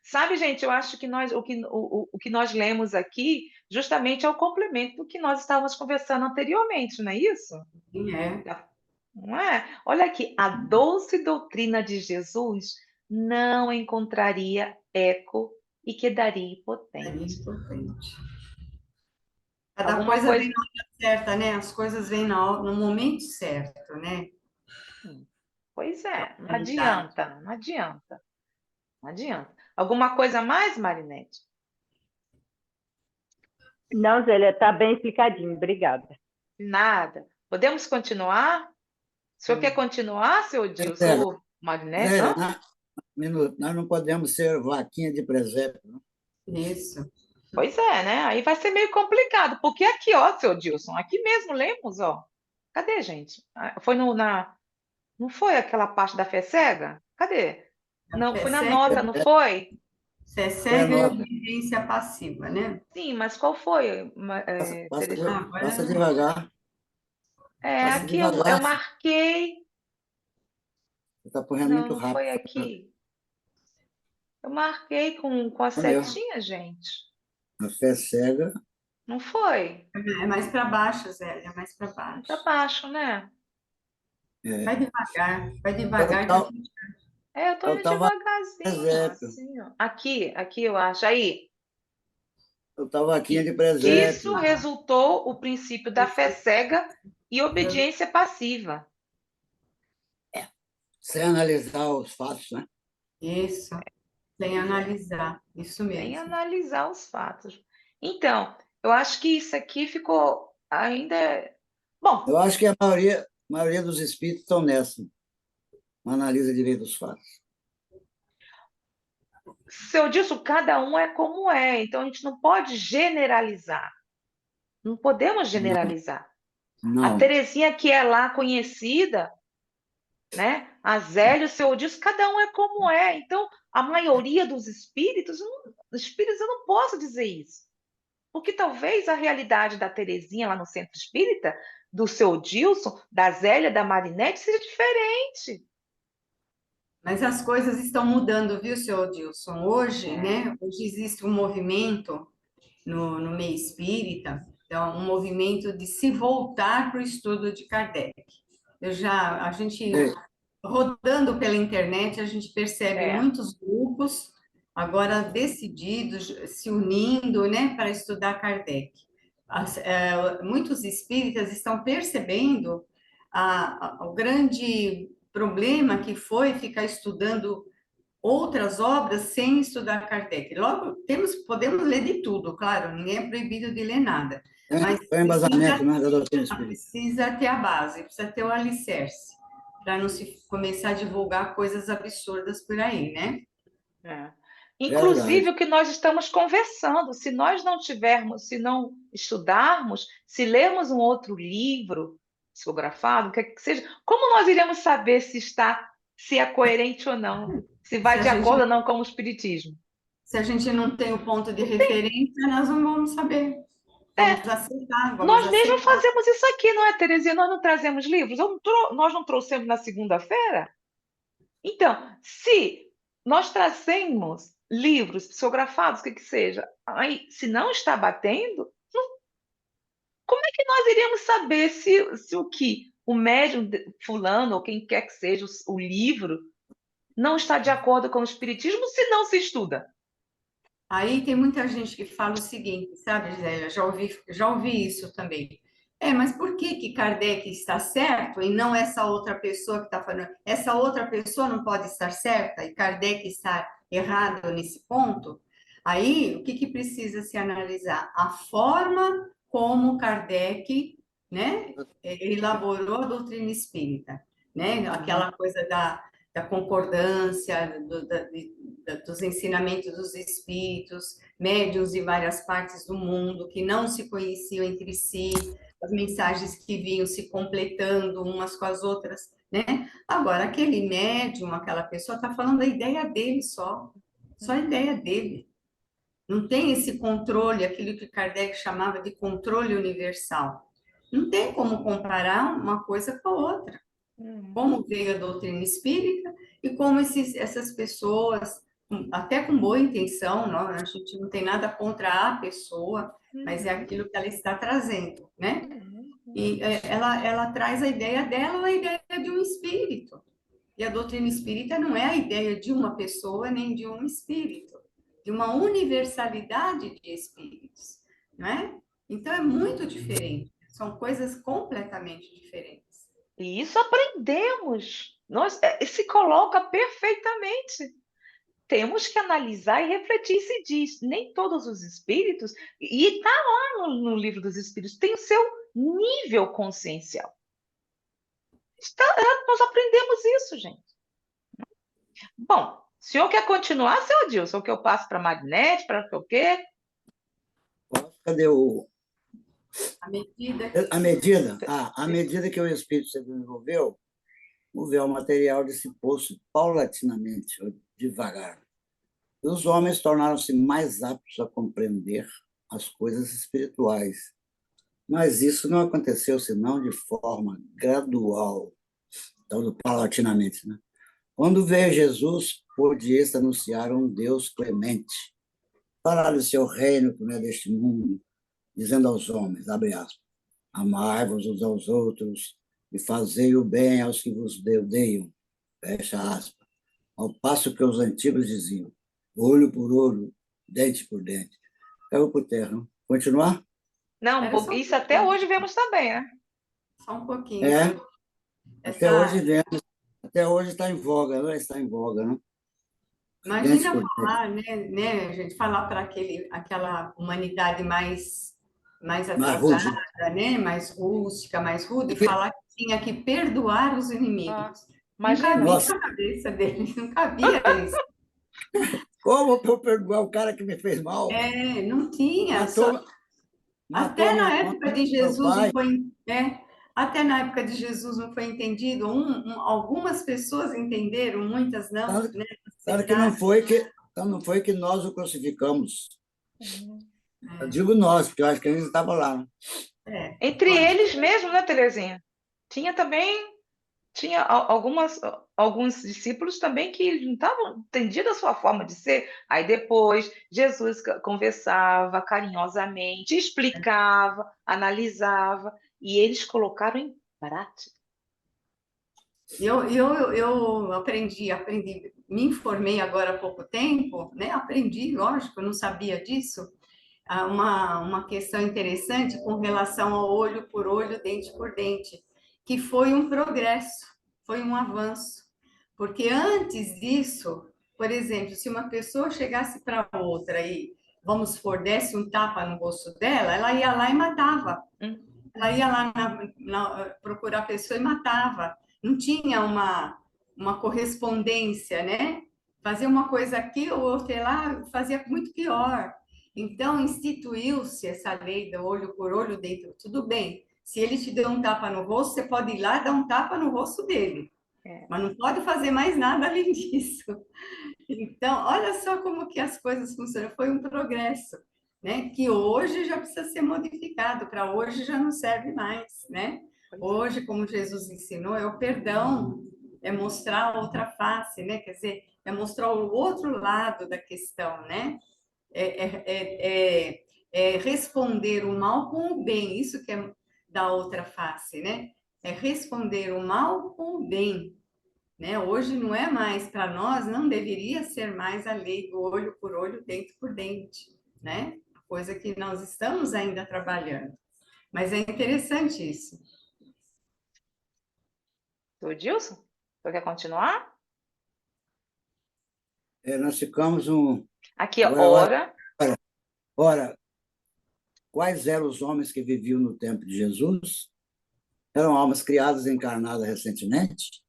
sabe, gente, eu acho que o que nós lemos aqui justamente é o complemento do que nós estávamos conversando anteriormente, não é isso? Sim, é. Não é? Olha aqui, a doce doutrina de Jesus não encontraria eco e quedaria É impotente. importante. Cada Alguma coisa coisa. vem na hora certa, né? As coisas vêm no momento certo, né? Pois é, não Realidade. adianta, não adianta, não adianta. Alguma coisa a mais, Marinete? Não, Zélia, está bem explicadinho, obrigada. Nada. Podemos continuar? O senhor quer continuar, seu Dilson? Zélia, Ou Marinete? Zélia, Hã? minuto, nós não podemos ser vaquinha de presépio, não? Isso. Pois é, né? Aí vai ser meio complicado, porque aqui, ó, seu Dilson, aqui mesmo lemos, ó. Cadê, gente? Foi não foi aquela parte da fé cega? Cadê? Não, foi na nota, não foi? Você Foi a segue a nota. obediência passiva, né? Sim, mas qual foi, Passa, Terezinha? passa Agora, devagar, passa Aqui eu devagar. marquei. Você está correndo Não, muito não rápido. foi aqui. Eu marquei com a É mesmo. setinha, gente. A fé cega. Não foi? é mais para baixo, Zélia, é mais para É baixo. para baixo, né? É, Vai é o devagar que a tal, gente... Eu tô é o indo tal devagarzinho, presépio. assim, ó. Aqui eu acho. Aí, É o tal vaquinha de disso presépio. resultou o princípio da fé cega e obediência passiva. Sem analisar os fatos, né? Isso, sem analisar, isso Sem mesmo. analisar os fatos. Então, eu acho que isso aqui ficou ainda. Bom, Eu acho que a maioria dos espíritos estão nessa. Não analisa direito os fatos. seu disso, cada um é como é, então a gente não pode generalizar. Não podemos Não, generalizar. A não. Terezinha, que é lá conhecida, né? A Zélia, o seu Odilson, cada um é como é. Então, a maioria dos espíritos, eu não posso dizer isso. Porque talvez a realidade da Terezinha lá no centro espírita, do seu Odilson, da Zélia, da Marinete, seja diferente. Mas as coisas estão mudando, viu, senhor Dilson? Hoje, né? Hoje existe um movimento no meio espírita, então, um movimento de se voltar para o estudo de Kardec. A gente, É, rodando pela internet, a gente percebe É, muitos grupos agora decididos, se unindo, né, para estudar Kardec. Muitos espíritas estão percebendo o grande problema que foi ficar estudando outras obras sem estudar Kardec. Logo, podemos ler de tudo, claro, ninguém é proibido de ler nada, mas é o embasamento, né, da doutrina espírita. precisa ter a base, precisa ter o alicerce, para não se começar a divulgar coisas absurdas por aí, né? é. Verdade. Inclusive o que nós estamos conversando, se nós não tivermos, se não estudarmos, se lermos um outro livro psicografado, o que quer que seja, como nós iremos saber se é coerente ou não, se Se vai a de gente, acordo ou não com o espiritismo? se a gente não tem o ponto de referência, nós não vamos saber. Vamos aceitar, vamos Nós mesmo aceitar. fazemos isso aqui, não é, Terezinha? Nós não trazemos livros? Nós não trouxemos na segunda-feira? Então, se nós trazemos livros psicografados, o que que seja, aí, se não está batendo, como é que nós iríamos saber se o que o médium fulano, ou quem quer que seja, o livro, não está de acordo com o espiritismo se não se estuda? Aí tem muita gente que fala o seguinte, sabe, Gisele? Já ouvi isso também. Mas por que que Kardec está certo e não essa outra pessoa que está falando? Essa outra pessoa não pode estar certa e Kardec está errado nesse ponto? Aí, o que que precisa se analisar? A forma como Kardec, né, elaborou a doutrina espírita, né? Aquela coisa da concordância, dos ensinamentos dos espíritos, médiuns de várias partes do mundo que não se conheciam entre si, as mensagens que vinham se completando umas com as outras, né? Agora, aquele médium, aquela pessoa está falando da ideia dele só a ideia dele. Não tem esse controle, aquilo que Kardec chamava de controle universal. Não tem como comparar uma coisa com a outra. Como veio a doutrina espírita e como essas pessoas, até com boa intenção, não, a gente não tem nada contra a pessoa, mas é aquilo que ela está trazendo, né? E ela traz a ideia dela, a ideia de um espírito. E a doutrina espírita não é a ideia de uma pessoa nem de um espírito. de uma universalidade de espíritos, não é? Então é muito diferente, são coisas completamente diferentes. E isso aprendemos. Se coloca perfeitamente. Temos que analisar e refletir. Se diz, nem todos os espíritos, e está lá no livro dos espíritos, tem o seu nível consciencial. Nós aprendemos isso, gente. Bom, o senhor quer continuar, seu Adilson? Ou que eu passo para a Marinete, para o quê? Cadê À medida a medida? À medida que o espírito se desenvolveu, o véu material dissipou-se paulatinamente, devagar. E os homens tornaram-se mais aptos a compreender as coisas espirituais. Mas isso não aconteceu senão de forma gradual, então, paulatinamente, né? Quando veio Jesus, pôde este anunciar um Deus clemente, falar do seu reino que não é deste mundo, dizendo aos homens, abre aspas, amai-vos uns aos outros e fazei o bem aos que vos odeiam, fecha aspas. Ao passo que os antigos diziam, olho por olho, dente por dente. Caiu por terra. Não? Continuar? Não, isso até hoje vemos também, né? Só um pouquinho. Até hoje vemos. Até hoje está em voga, né? Está em voga, né? Imagina falar, né, gente, falar para aquela humanidade mais atrasada, né, mais rústica, mais rude, e falar que tinha que perdoar os inimigos. Não cabia na cabeça deles, não cabia isso. Como eu perdoar o cara que me fez mal? Não tinha. Até na época de Jesus não foi... Até na época de Jesus não foi entendido. Algumas pessoas entenderam, muitas não. Claro que não foi que nós o crucificamos. Eu digo nós, porque eu acho que a gente estava lá. Entre eles mesmo, né, Terezinha? Tinha alguns discípulos também que não estavam entendidos a sua forma de ser. Aí depois Jesus conversava carinhosamente, explicava, analisava, e eles colocaram em prática. Eu aprendi, me informei agora há pouco tempo, né? Aprendi, lógico, não sabia disso. Uma questão interessante com relação ao olho por olho, dente por dente, que foi um progresso, foi um avanço. Porque antes disso, por exemplo, se uma pessoa chegasse para outra e, vamos supor, desse um tapa no rosto dela, ela ia lá e matava. Ela ia lá procurar a pessoa e matava. Não tinha uma correspondência, né? Fazia uma coisa aqui, ou outra lá, fazia muito pior. Então, instituiu-se essa lei do olho por olho, dentro. Tudo bem, se ele te deu um tapa no rosto, você pode ir lá e dar um tapa no rosto dele. Mas não pode fazer mais nada além disso. Então, olha só como que as coisas funcionam. Foi um progresso, né? Que hoje já precisa ser modificado. Para hoje já não serve mais, né? Hoje, como Jesus ensinou, é o perdão, é mostrar a outra face, né? Quer dizer, é mostrar o outro lado da questão, né? É responder o mal com o bem, isso que é da outra face, né? É responder o mal com o bem, né? Hoje não é mais, para nós, não deveria ser mais a lei do olho por olho, dente por dente, né? Coisa que nós estamos ainda trabalhando. Mas é interessante isso. O Dilson, você quer continuar? Nós ficamos Aqui, ora, quais eram os homens que viviam no tempo de Jesus? Eram almas criadas e encarnadas recentemente?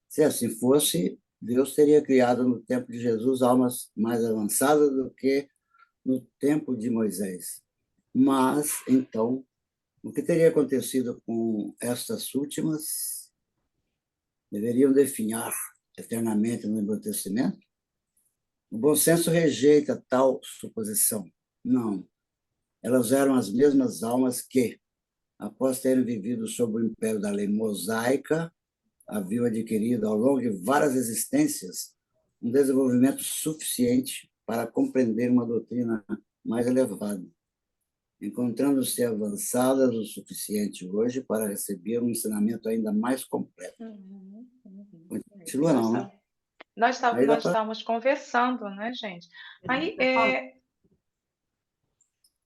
Se assim fosse, Deus teria criado no tempo de Jesus almas mais avançadas do que no tempo de Moisés. Mas, então, o que teria acontecido com estas últimas? Deveriam definhar eternamente no embrutecimento? O bom senso rejeita tal suposição. Não. Elas eram as mesmas almas que, após terem vivido sob o império da lei mosaica, haviam adquirido ao longo de várias existências um desenvolvimento suficiente para compreender uma doutrina mais elevada, encontrando-se avançadas o suficiente hoje para receber um ensinamento ainda mais completo. Continua não, né? Aí dá nós para. estávamos conversando, né, gente? Aí, Tá falando.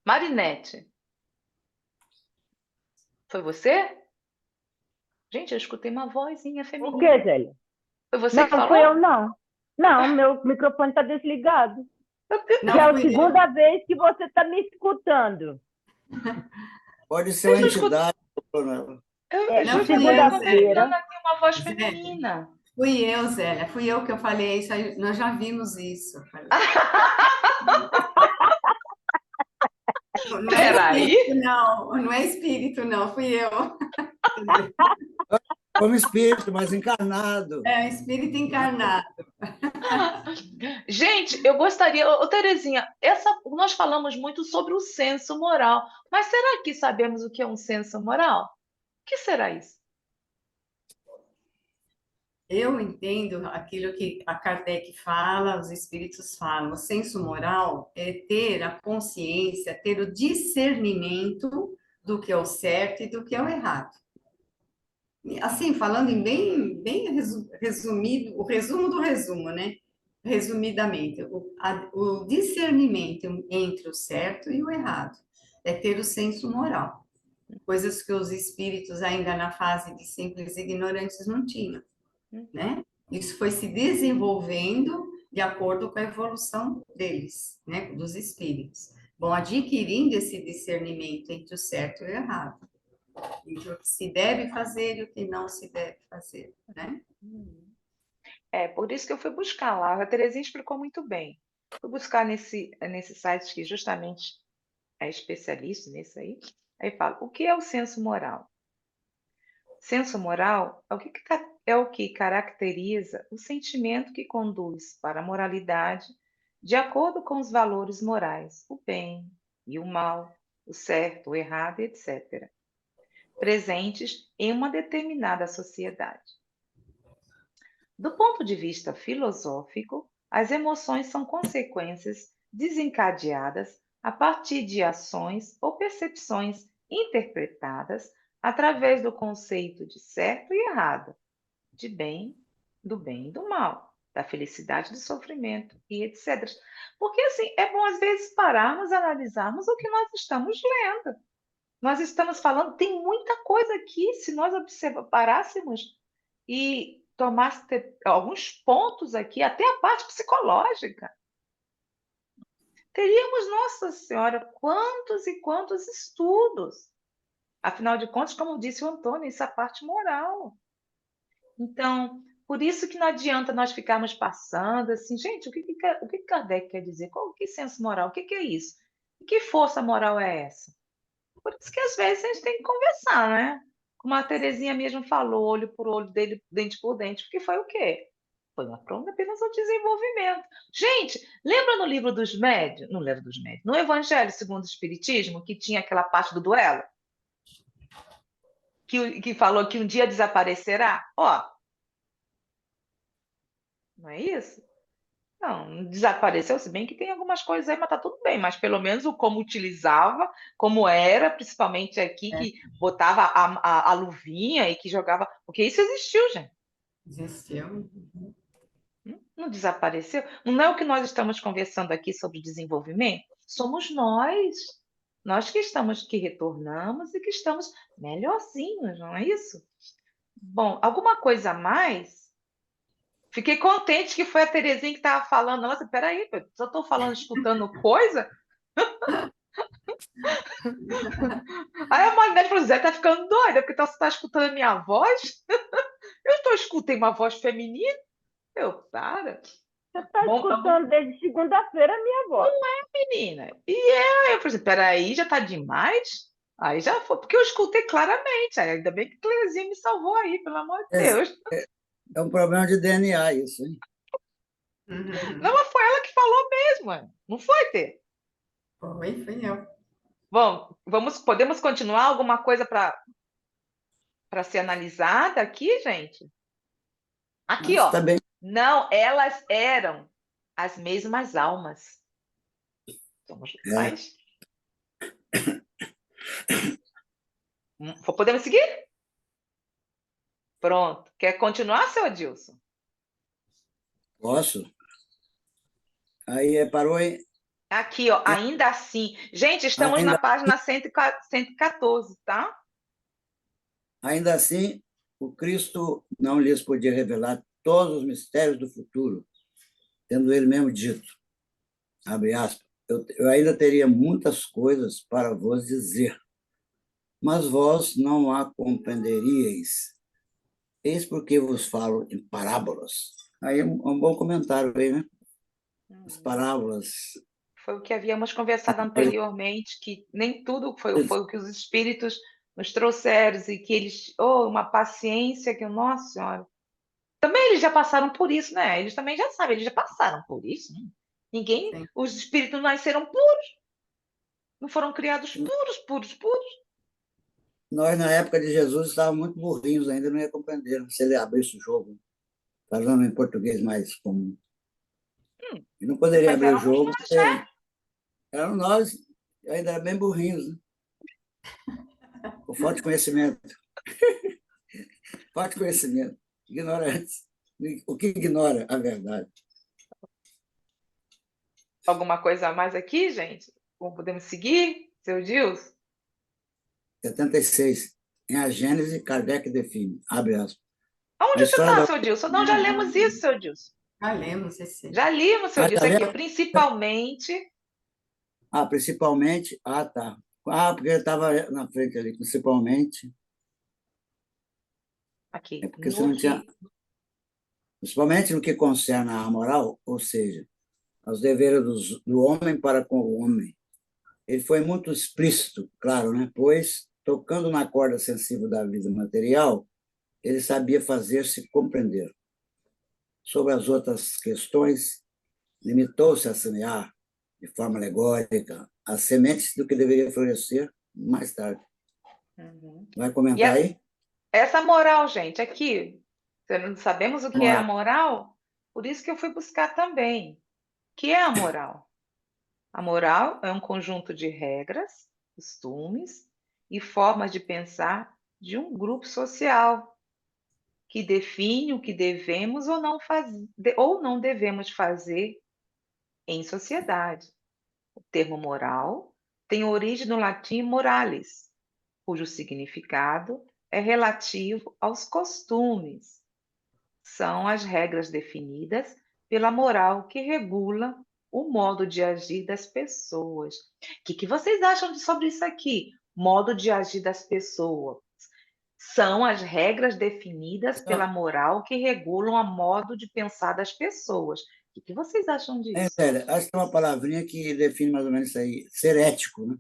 Marinete, foi você? Gente, eu escutei uma vozinha O que, feminina. Zélia? Foi você que Não, fui eu, falou? não. Não, meu microfone está desligado. Não Já é a fui eu. segunda vez que você está me escutando. Pode ser Vocês uma não escutam? entidade. Não. Eu É, Não juro de que eu fui estou eu, segunda-feira. detectando aqui uma voz Zélia. feminina. Fui eu, Zélia. Fui eu que eu falei isso. Nós já vimos isso. Eu falei. Não é Peraí. espírito, não. Não é espírito, não. Fui eu. Como espírito, mas encarnado. É espírito encarnado. Gente, eu gostaria, ô Terezinha, nós falamos muito sobre o senso moral, mas será que sabemos o que é um senso moral? O que será isso? Eu entendo aquilo que a Kardec fala, os espíritos falam. O senso moral é ter a consciência, ter o discernimento do que é o certo e do que é o errado. Assim, falando em bem resumido, o resumo do resumo, né? Resumidamente, o discernimento entre o certo e o errado é ter o senso moral, coisas que os espíritos ainda na fase de simples ignorantes não tinham, né? Isso foi se desenvolvendo de acordo com a evolução deles, né? Dos espíritos. Vão adquirindo esse discernimento entre o certo e o errado, entre o que se deve fazer e o que não se deve fazer, né? É, por isso que eu fui buscar lá. A Terezinha explicou muito bem. Fui buscar nesse site que justamente é especialista nisso aí. Aí fala, o que é o senso moral? Senso moral é o que caracteriza o sentimento que conduz para a moralidade de acordo com os valores morais, o bem e o mal, o certo, o errado, etc., presentes em uma determinada sociedade. Do ponto de vista filosófico, as emoções são consequências desencadeadas a partir de ações ou percepções interpretadas através do conceito de certo e errado, de bem e do mal, da felicidade e do sofrimento e etc. Porque assim, é bom às vezes pararmos, analisarmos o que nós estamos lendo. Nós estamos falando, tem muita coisa aqui, se nós parássemos e tomássemos alguns pontos aqui, até a parte psicológica, teríamos, Nossa Senhora, quantos e quantos estudos. Afinal de contas, como disse o Antônio, isso é a parte moral. Então, por isso que não adianta nós ficarmos passando assim, gente, o que Kardec quer dizer? Qual que senso moral? O que é isso? E que força moral é essa? Por isso que às vezes a gente tem que conversar, né? Como a Terezinha mesmo falou, olho por olho, dente por dente, porque foi o quê? Foi apenas o desenvolvimento. Gente, lembra no livro dos médios? Não lembro dos médios. No Evangelho segundo o Espiritismo, que tinha aquela parte do duelo? Que falou que um dia desaparecerá? Ó, não é isso? Não desapareceu, se bem que tem algumas coisas aí, mas tá tudo bem. Mas pelo menos o como utilizava, como era, principalmente aqui, É, que botava a luvinha e que jogava. Porque isso existiu, gente. existiu. Não desapareceu. Não é o que nós estamos conversando aqui sobre desenvolvimento? Somos nós. Nós que estamos, que retornamos e que estamos melhorzinhos, não é isso? Bom, alguma coisa a mais? Fiquei contente que foi a Terezinha que estava falando. Nossa, peraí, eu só estou falando, escutando coisa. Aí a Marinette falou: Zé, tá ficando doida, porque você está escutando a minha voz? Escutei uma voz feminina. Para. Você está Bom, escutando desde segunda-feira a minha voz. menina. Eu falei assim: peraí, já tá demais? Aí já foi, porque eu escutei claramente. Aí, ainda bem que a Terezinha me salvou aí, pelo amor de É, Deus. é um problema de DNA isso, hein? Não, mas foi ela que falou mesmo. Não foi, Tê? Foi eu. Bom, podemos continuar? Alguma coisa para ser analisada aqui, gente? Aqui, Mas ó. está bem. Não, elas eram as mesmas almas. Vamos É, mais? Podemos seguir? Pronto. Quer continuar, seu Adilson? Posso? Aí parou em. Aqui, ó, ainda assim. Gente, estamos na Ainda, página 114, tá? ainda assim, o Cristo não lhes podia revelar todos os mistérios do futuro, tendo ele mesmo dito, abre aspas, eu ainda teria muitas coisas para vos dizer, mas vós não a compreenderíeis. Eis porque vos falo em parábolas. Aí é um bom comentário aí, né? As parábolas. Foi o que havíamos conversado anteriormente, que nem tudo foi o que os espíritos nos trouxeram, e que eles, oh, uma paciência que, nossa senhora. Também eles já passaram por isso, né? Eles também já sabem, eles já passaram por isso, né? Ninguém, Sim. os espíritos nasceram puros, não foram criados puros, puros, puros. Nós, na época de Jesus, estávamos muito burrinhos ainda, não ia compreender se ele abrisse o jogo, falando em português mais comum. E não poderia Mas abrir o éramos jogo, nós, porque eram nós, ainda era bem burrinhos, né? Com falta de conhecimento. Falta de conhecimento. Ignorantes. O que ignora a verdade. alguma coisa a mais aqui, gente? Como podemos seguir, seu Gilson? 76. Em A Gênese, Kardec define, abre aspas, a Aonde você história está, da... seu Gilson? Não, já lemos isso, seu Gilson. Já lemos esse. Já limos, seu Ah, já Gilson, aqui, ó, leu? principalmente. Principalmente... Ah, tá. Porque ele estava na frente ali. Principalmente... É Aqui, porque você no não tinha... que. Principalmente no que concerne à moral, ou seja, aos deveres do homem para com o homem. Ele foi muito explícito, claro, né? Pois, tocando na corda sensível da vida material, ele sabia fazer-se compreender. Sobre as outras questões, limitou-se a semear, de forma alegórica, as sementes do que deveria florescer mais tarde. Uhum. Vai E comentar aí? essa moral, gente, aqui, não sabemos o que é a Moral. moral, por isso que eu fui buscar também. O que é a moral? A moral é um conjunto de regras, costumes e formas de pensar de um grupo social que define o que devemos ou não fazer, ou não devemos fazer em sociedade. O termo moral tem origem no latim moralis, cujo significado é relativo aos costumes. São as regras definidas pela moral que regula o modo de agir das pessoas. O que vocês acham sobre isso aqui? Modo de agir das pessoas. São as regras definidas pela moral que regulam o modo de pensar das pessoas. O que vocês acham disso? Velho, acho que é uma palavrinha que define mais ou menos isso aí, ser ético, né?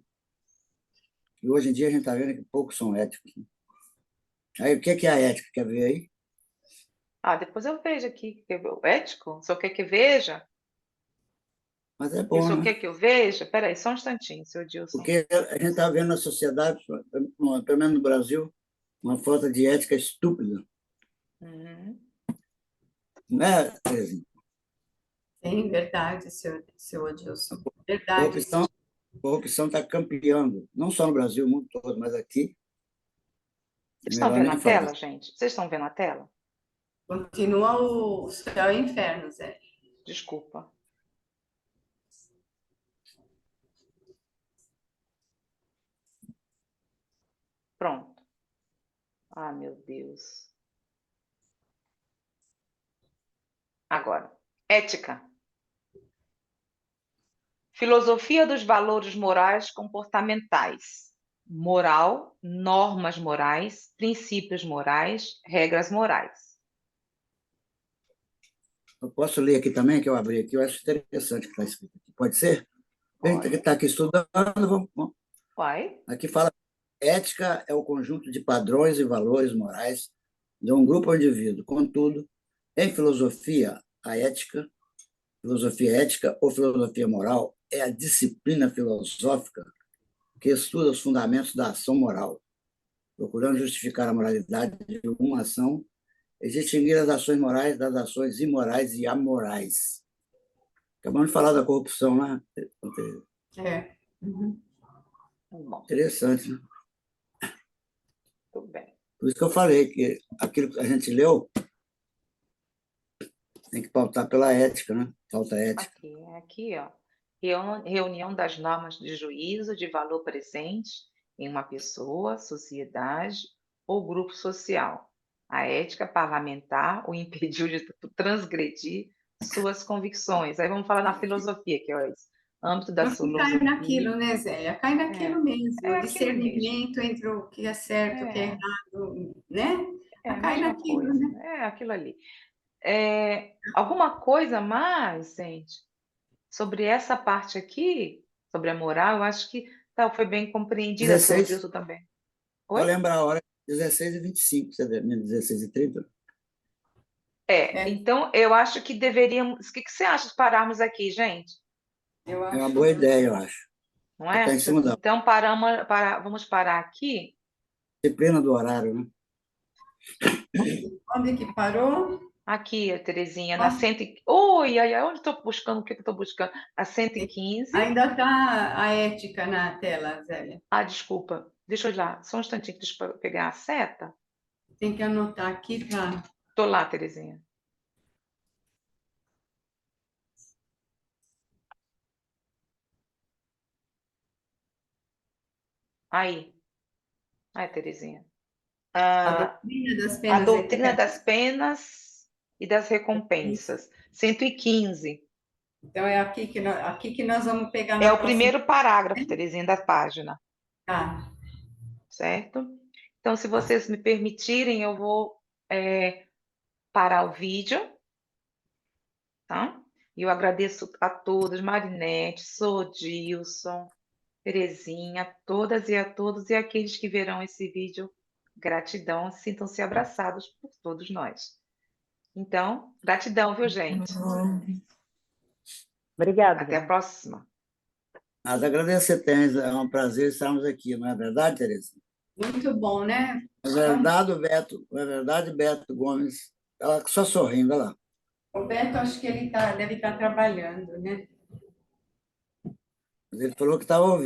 E hoje em dia a gente está vendo que poucos são éticos. Né? Aí, o que é a ética? Quer ver aí? Ah, depois eu vejo aqui. Ético? O senhor quer que veja? Mas é E o bom, senhor né? quer que eu veja? Peraí, só um instantinho, seu Dilson. Porque a gente está vendo na sociedade, pelo menos no Brasil, uma falta de ética estúpida. Uhum. Não é, Terezinha? Sim, verdade, seu Adilson. Verdade. Corrupção, corrupção está campeando, não só no Brasil, no mundo todo, mas aqui, Vocês estão melhor vendo a nem falar. tela, gente? Vocês estão vendo a tela? Continua o céu e o inferno, Zé. Desculpa. Pronto. Ah, meu Deus. Agora, ética. Filosofia dos valores morais comportamentais. Moral, normas morais, princípios morais, regras morais. Eu posso ler aqui também, que eu abri aqui, eu acho interessante o que está escrito aqui. Pode ser? A gente que Pode. está aqui estudando, vamos. Vai. Aqui fala: ética é o conjunto de padrões e valores morais de um grupo ou indivíduo. Contudo, em filosofia ética ou filosofia moral é a disciplina filosófica que estuda os fundamentos da ação moral, procurando justificar a moralidade de uma ação e distinguir as ações morais das ações imorais e amorais. Acabamos de falar da corrupção, né? É. Uhum. Bom, Interessante, né? tudo bem. Por isso que eu falei que aquilo que a gente leu Tem que pautar pela ética, né? Falta ética. Aqui, ó. Reunião das normas de juízo de valor presente em uma pessoa, sociedade ou grupo social. A ética parlamentar o impediu de transgredir suas convicções. Aí vamos falar na filosofia, que é isso. Âmbito da No fim, cai filosofia. naquilo, né, Zélia? Cai naquilo mesmo, É o aquilo mesmo. discernimento entre o que é certo, o que é É. errado, né? É a Cai mesma naquilo, coisa. né? É aquilo ali. Alguma coisa mais, gente, sobre essa parte aqui, sobre a moral, eu acho que foi bem compreendida, 16. Wilson também. Vou Oi? lembrar a hora, 16h25, você vê, 16h30. É. Então eu acho que deveríamos. O que você acha de pararmos aqui, gente? Eu É uma acho. boa ideia, eu acho. Não é? Está em cima da Então vamos parar aqui. disciplina do horário, né? Onde que parou? Aqui, Terezinha, na Nossa. 100. Oi, ai, ai, onde estou buscando? O que eu estou buscando? A 115. Ainda está a ética na tela, Zélia. Desculpa. Deixa eu ir lá. Só um instantinho, deixa eu pegar a seta. Tem que anotar aqui para. Estou lá, Terezinha. Aí. Aí, Terezinha. A A doutrina das a penas doutrina eternas. das penas e das recompensas. 115. Então, é aqui que nós vamos pegar É na o próxima. primeiro parágrafo, Terezinha, da página, Tá. certo? Então, se vocês me permitirem, eu vou parar o vídeo, tá? E eu agradeço a todos, Marinete, Sodilson, Terezinha, a todas e a todos, e aqueles que verão esse vídeo, gratidão, sintam-se abraçados por todos nós. Então, gratidão, viu, gente? Obrigada. Até a próxima. Nós agradecemos, é um prazer estarmos aqui, não é verdade, Tereza? Muito bom, né? É verdade, Beto Gomes. Ela só sorrindo, olha lá. O Beto, acho que ele deve estar trabalhando, né? Mas ele falou que estava ouvindo.